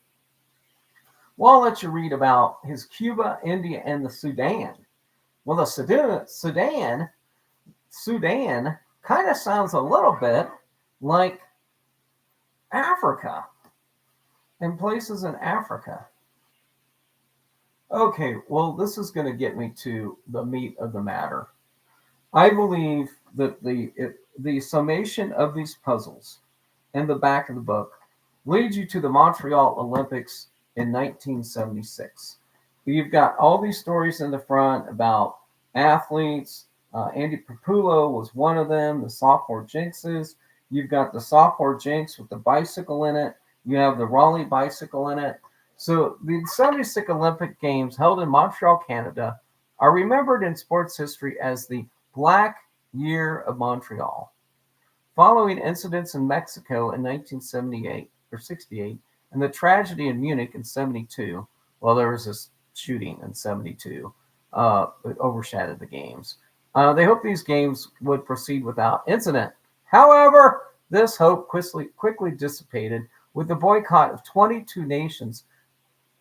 Well, I'll let you read about his Cuba, India, and the Sudan. Well, the Sudan kind of sounds a little bit like Africa and places in Africa. Okay, well, this is going to get me to the meat of the matter. I believe that the summation of these puzzles in the back of the book leads you to the Montreal Olympics in 1976. You've got all these stories in the front about athletes. Andy Papulo was one of them, the sophomore jinxes. You've got the sophomore jinx with the bicycle in it. You have the Raleigh bicycle in it. So the 76 Olympic Games held in Montreal, Canada, are remembered in sports history as the Black Year of Montreal. Following incidents in Mexico in 1978 or 68 and the tragedy in Munich in 72, well, there was this shooting in 72, it overshadowed the games. They hoped these games would proceed without incident. However, this hope quickly dissipated with the boycott of 22 nations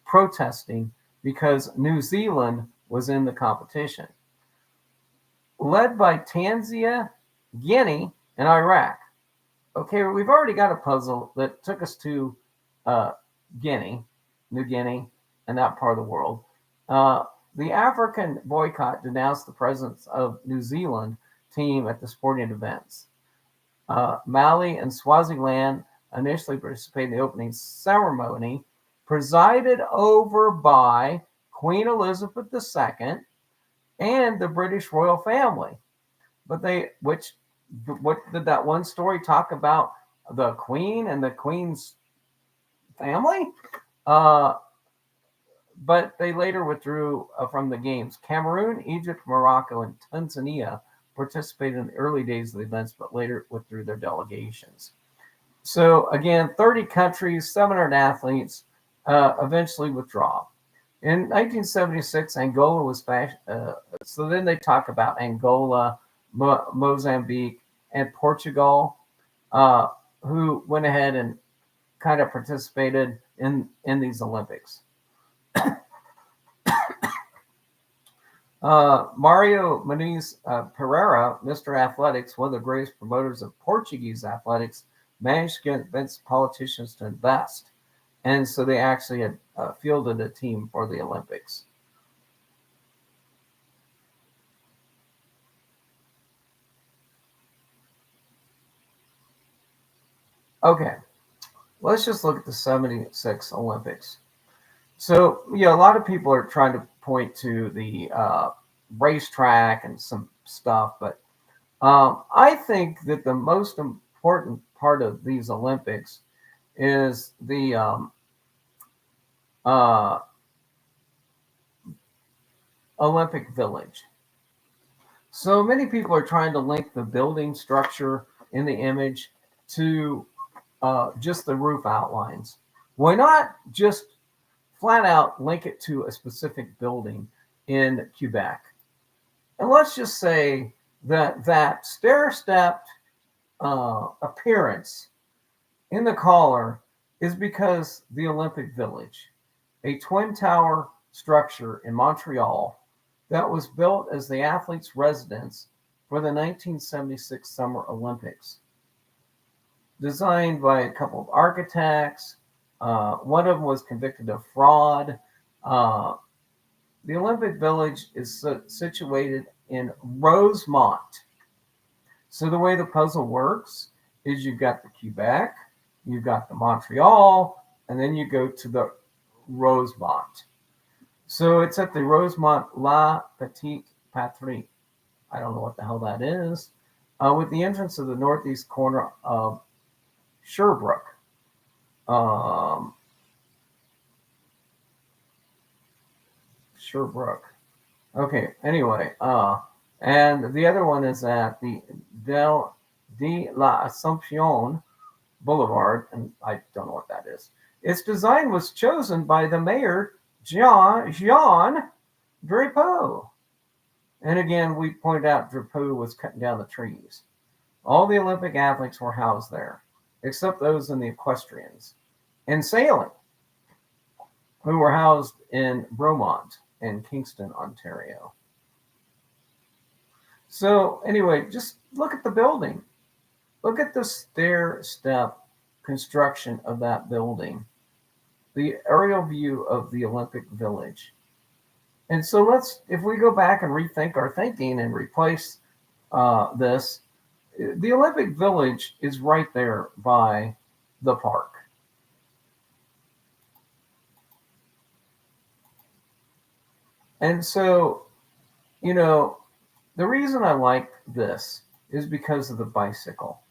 protesting because New Zealand was in the competition. Led by Tanzania, Guinea, and Iraq. Okay, we've already got a puzzle that took us to Guinea, New Guinea, and that part of the world. The African boycott denounced the presence of New Zealand team at the sporting events. Mali and Swaziland initially participated in the opening ceremony, presided over by Queen Elizabeth II and the British royal family. But what did that one story talk about? The Queen and the Queen's family. Uh, but they later withdrew from the games. Cameroon, Egypt, Morocco, and Tanzania participated in the early days of the events, but later withdrew their delegations. So again, 30 countries, 700 athletes eventually withdraw. In 1976, Angola was so then they talk about Angola, Mozambique, and Portugal, uh, who went ahead and kind of participated in these Olympics. Mario Muniz Pereira, Mr. Athletics, one of the greatest promoters of Portuguese athletics, managed to convince politicians to invest. And so they actually had fielded a team for the Olympics. Okay, let's just look at the 76 Olympics. So, yeah, a lot of people are trying to point to the racetrack and some stuff, but I think that the most important part of these Olympics is the uh, Olympic Village. So many people are trying to link the building structure in the image to just the roof outlines. Why not just flat out link it to a specific building in Quebec? And let's just say that that stair-stepped appearance in the collar is because the Olympic Village, a twin tower structure in Montreal that was built as the athletes' residence for the 1976 Summer Olympics. Designed by a couple of architects, one of them was convicted of fraud. Uh, the Olympic Village is situated in Rosemont. So the way the puzzle works is you've got the Quebec, you've got the Montreal, and then you go to the Rosemont. So it's at the Rosemont La Petite Patrie. I don't know what the hell that is. With the entrance of the northeast corner of Sherbrooke. Um, Sherbrooke. Okay, anyway. And the other one is at the de la Assumption Boulevard, and I don't know what that is. Its design was chosen by the mayor, Jean Drapeau. And again, we pointed out Drapeau was cutting down the trees. All the Olympic athletes were housed there, except those in the equestrians and sailing, who were housed in Bromont in Kingston, Ontario. So anyway, just look at the building. Look at the stair step construction of that building, the aerial view of the Olympic Village. And so if we go back and rethink our thinking and replace this, the Olympic Village is right there by the park. And so, the reason I like this is because of the bicycle.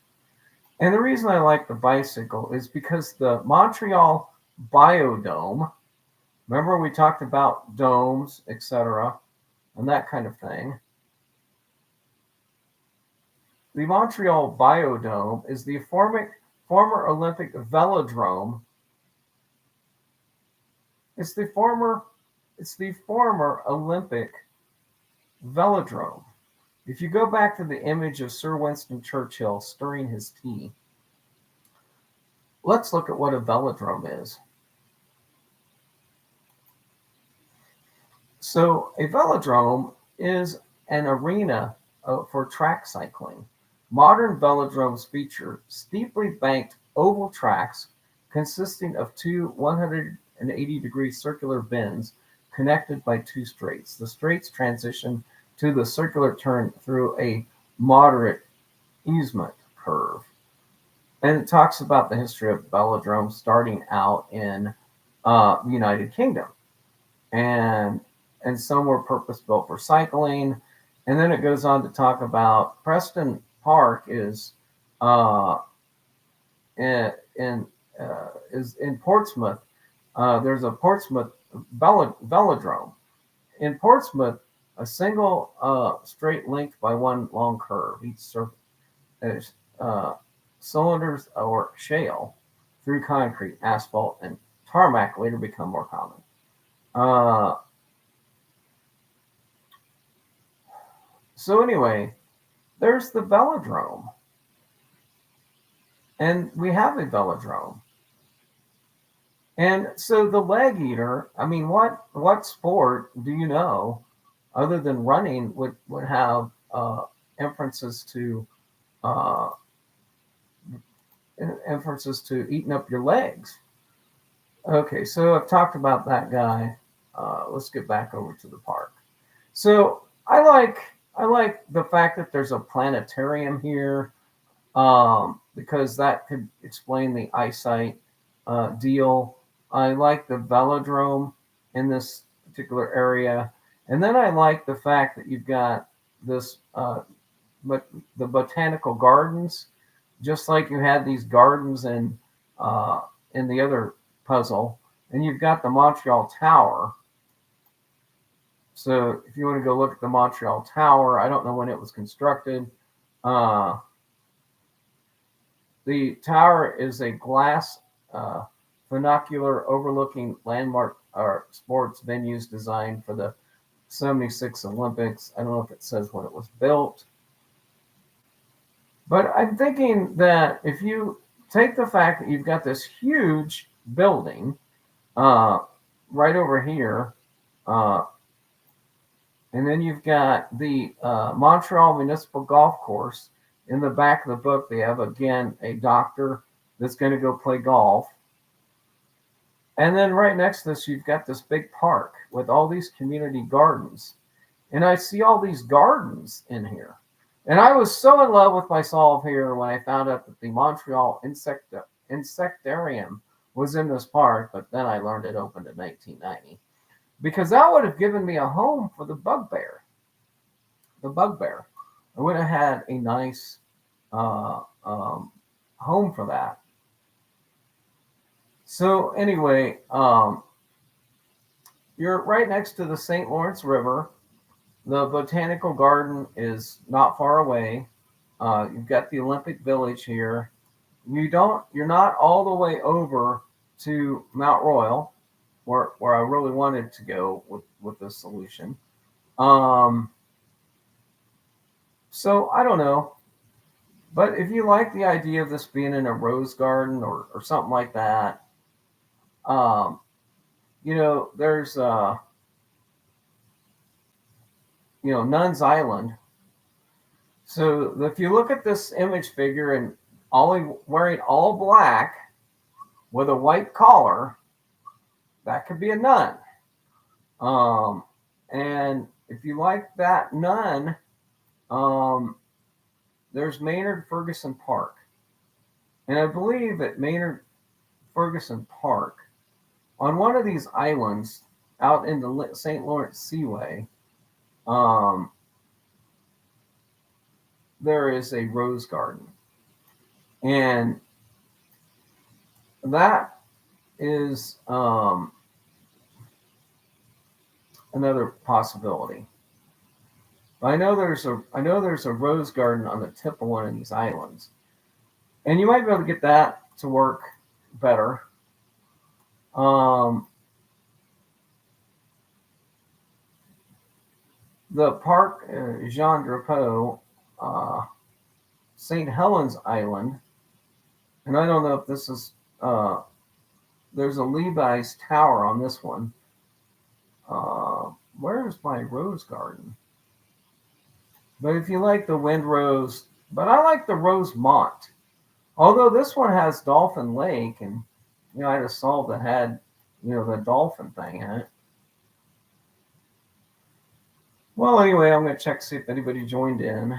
And the reason I like the bicycle is because the Montreal Biodome, remember we talked about domes, etc., and that kind of thing. The Montreal Biodome is the former Olympic velodrome. It's the former Olympic velodrome. If you go back to the image of Sir Winston Churchill stirring his tea, let's look at what a velodrome is. So a velodrome is an arena for track cycling. Modern velodromes feature steeply banked oval tracks consisting of two 180-degree circular bends connected by two straights. The straights transition to the circular turn through a moderate easement curve. And it talks about the history of velodromes starting out in the United Kingdom. And some were purpose-built for cycling. And then it goes on to talk about Preston Park is in is in Portsmouth. There's a Portsmouth velodrome. In Portsmouth, a single straight linked by one long curve. Each cylinders or shale through concrete, asphalt, and tarmac later become more common. So anyway, there's the velodrome. And we have a velodrome. And so the leg eater, I mean, what sport do you know other than running would have inferences to uh, eating up your legs? Okay, so I've talked about that guy. Let's get back over to the park. So I like the fact that there's a planetarium here, because that could explain the eyesight deal. I like the velodrome in this particular area, and then I like the fact that you've got this, but the botanical gardens, just like you had these gardens in the other puzzle, and you've got the Montreal Tower. So if you want to go look at the Montreal Tower, I don't know when it was constructed. The tower is a glass funicular overlooking landmark sports venues designed for the 76 Olympics. I don't know if it says when it was built. But I'm thinking that if you take the fact that you've got this huge building right over here, and then you've got the Montreal Municipal Golf Course. In the back of the book, they have, again, a doctor that's going to go play golf. And then right next to this, you've got this big park with all these community gardens. And I see all these gardens in here. And I was so in love with myself here when I found out that the Montreal Insectarium was in this park, but then I learned it opened in 1990. Because that would have given me a home for the bugbear. The bugbear. I would have had a nice home for that. So anyway, you're right next to the St. Lawrence River. The botanical garden is not far away. You've got the Olympic Village here. You're not all the way over to Mount Royal, where I really wanted to go with this solution. So I don't know. But if you like the idea of this being in a rose garden or something like that, there's Nuns Island. So if you look at this image figure and wearing all black with a white collar, that could be a nun. And if you like that nun, there's Maynard Ferguson Park. And I believe at Maynard Ferguson Park, on one of these islands out in the St. Lawrence Seaway, there is a rose garden. And that is another possibility. I know there's a rose garden on the tip of one of these islands, and you might be able to get that to work better. The Parc Jean Drapeau, St. Helens Island, and I don't know if this is. There's a Levi's Tower on this one. Where's my rose garden? But if you like the wind rose, but I like the Rosemont. Although this one has Dolphin Lake, and I had a solve that had, the dolphin thing in it. Well, anyway, I'm going to check to see if anybody joined in.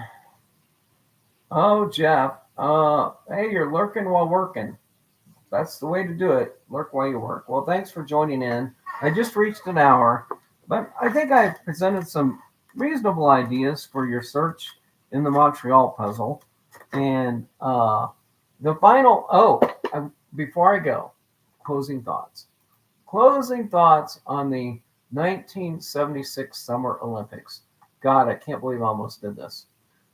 Oh, Jeff. Hey, you're lurking while working. That's the way to do it. Lurk while you work. Well, thanks for joining in. I just reached an hour, but I think I presented some reasonable ideas for your search in the Montreal puzzle. And the final, before I go, closing thoughts. Closing thoughts on the 1976 Summer Olympics. God, I can't believe I almost did this.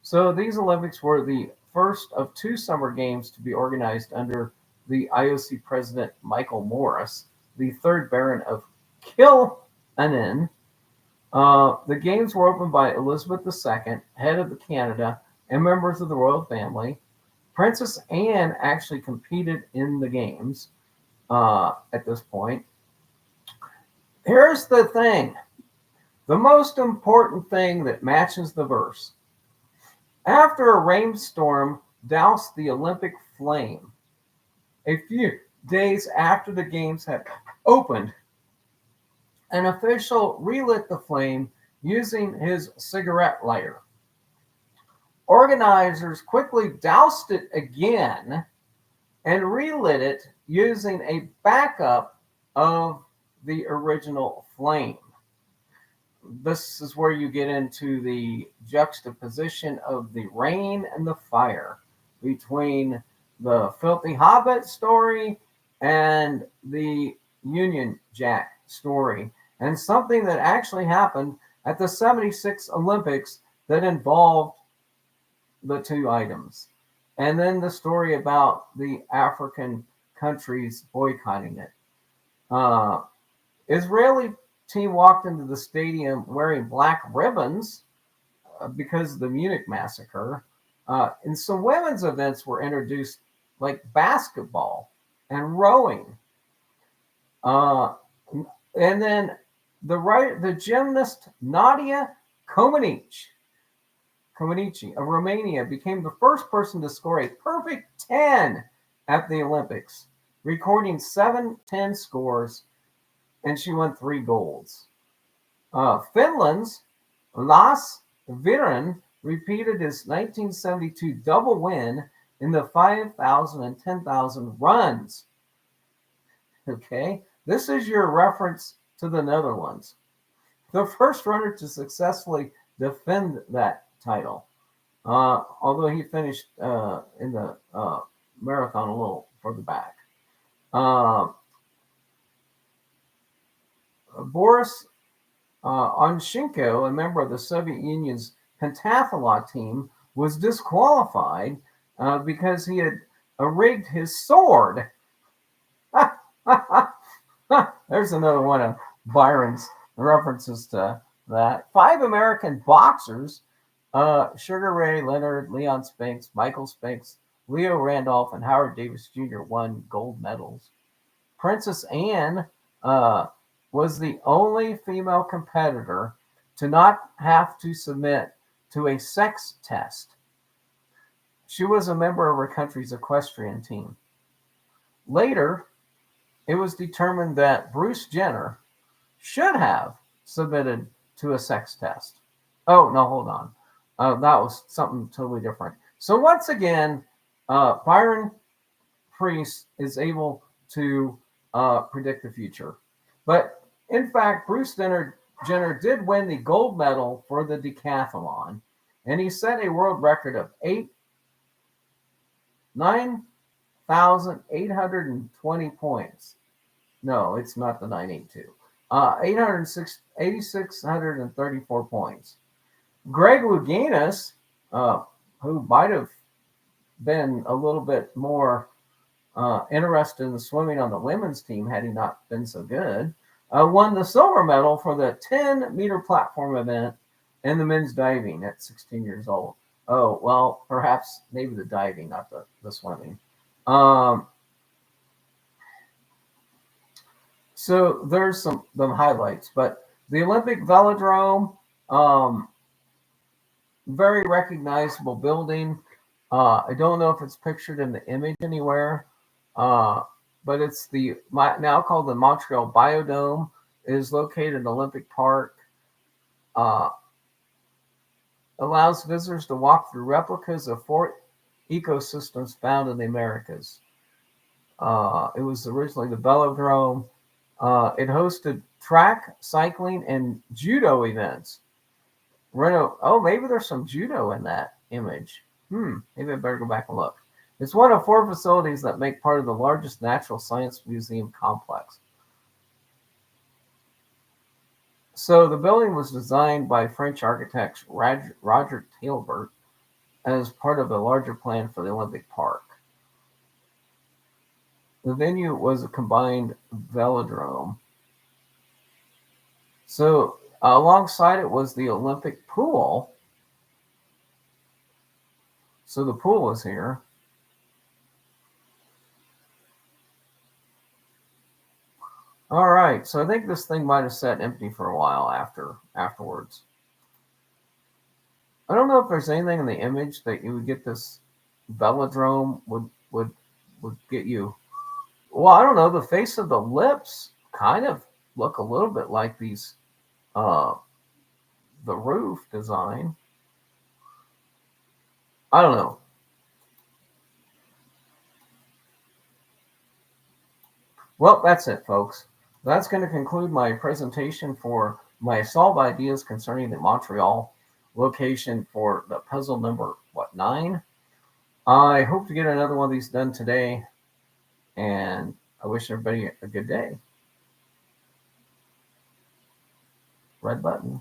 So these Olympics were the first of two summer games to be organized under the IOC president Michael Morris, the third Baron of Kilmainham. The games were opened by Elizabeth II, head of Canada, and members of the royal family. Princess Anne actually competed in the games at this point. Here's the thing, the most important thing that matches the verse. After a rainstorm doused the Olympic flame, a few days after the games had opened, an official relit the flame using his cigarette lighter. Organizers quickly doused it again and relit it using a backup of the original flame. This is where you get into the juxtaposition of the rain and the fire between the Filthy Hobbit story and the Union Jack story, and something that actually happened at the 76 Olympics that involved the two items. And then the story about the African countries boycotting it. Israeli team walked into the stadium wearing black ribbons because of the Munich massacre. And some women's events were introduced, like basketball and rowing. And then the gymnast Nadia Comaneci of Romania became the first person to score a perfect 10 at the Olympics, recording 7-10 scores, and she won 3 golds. Finland's Las Viren repeated his 1972 double win in the 5,000 and 10,000 runs. Okay, this is your reference to the Netherlands. The first runner to successfully defend that title, although he finished in the marathon a little further back. Boris Onchenko, a member of the Soviet Union's pentathlon team, was disqualified because he had rigged his sword. There's another one of Byron's references to that. 5 American boxers, Sugar Ray Leonard, Leon Spinks, Michael Spinks, Leo Randolph, and Howard Davis Jr. won gold medals. Princess Anne was the only female competitor to not have to submit to a sex test. She was a member of her country's equestrian team. Later, it was determined that Bruce Jenner should have submitted to a sex test. Oh, no, hold on. That was something totally different. So once again, Byron Preiss is able to predict the future. But in fact, Bruce Jenner did win the gold medal for the decathlon, and he set a world record of 9,820 points. No, it's not the 982. 8,634 points. Greg Louganis, who might have been a little bit more interested in swimming on the women's team had he not been so good, won the silver medal for the 10-meter platform event in the men's diving at 16 years old. Oh, well, perhaps maybe the diving, not the swimming. So there's some highlights, but the Olympic Velodrome, very recognizable building. I don't know if it's pictured in the image anywhere, but it's now called the Montreal Biodome. It is located in Olympic Park. Allows visitors to walk through replicas of 4 ecosystems found in the Americas. It was originally the Velodrome. It hosted track, cycling, and judo events. Oh, maybe there's some judo in that image. Maybe I better go back and look. It's one of 4 facilities that make part of the largest natural science museum complex. So the building was designed by French architect Roger Tailbert as part of a larger plan for the Olympic Park. The venue was a combined velodrome. So alongside it was the Olympic pool. So the pool was here. All right. So I think this thing might have sat empty for a while afterwards. I don't know if there's anything in the image that you would get this velodrome would get you. Well, I don't know. The face of the lips kind of look a little bit like these uh the roof design. I don't know. Well, that's it, folks. That's going to conclude my presentation for my solve ideas concerning the Montreal location for the puzzle number, 9? I hope to get another one of these done today, and I wish everybody a good day. Red button.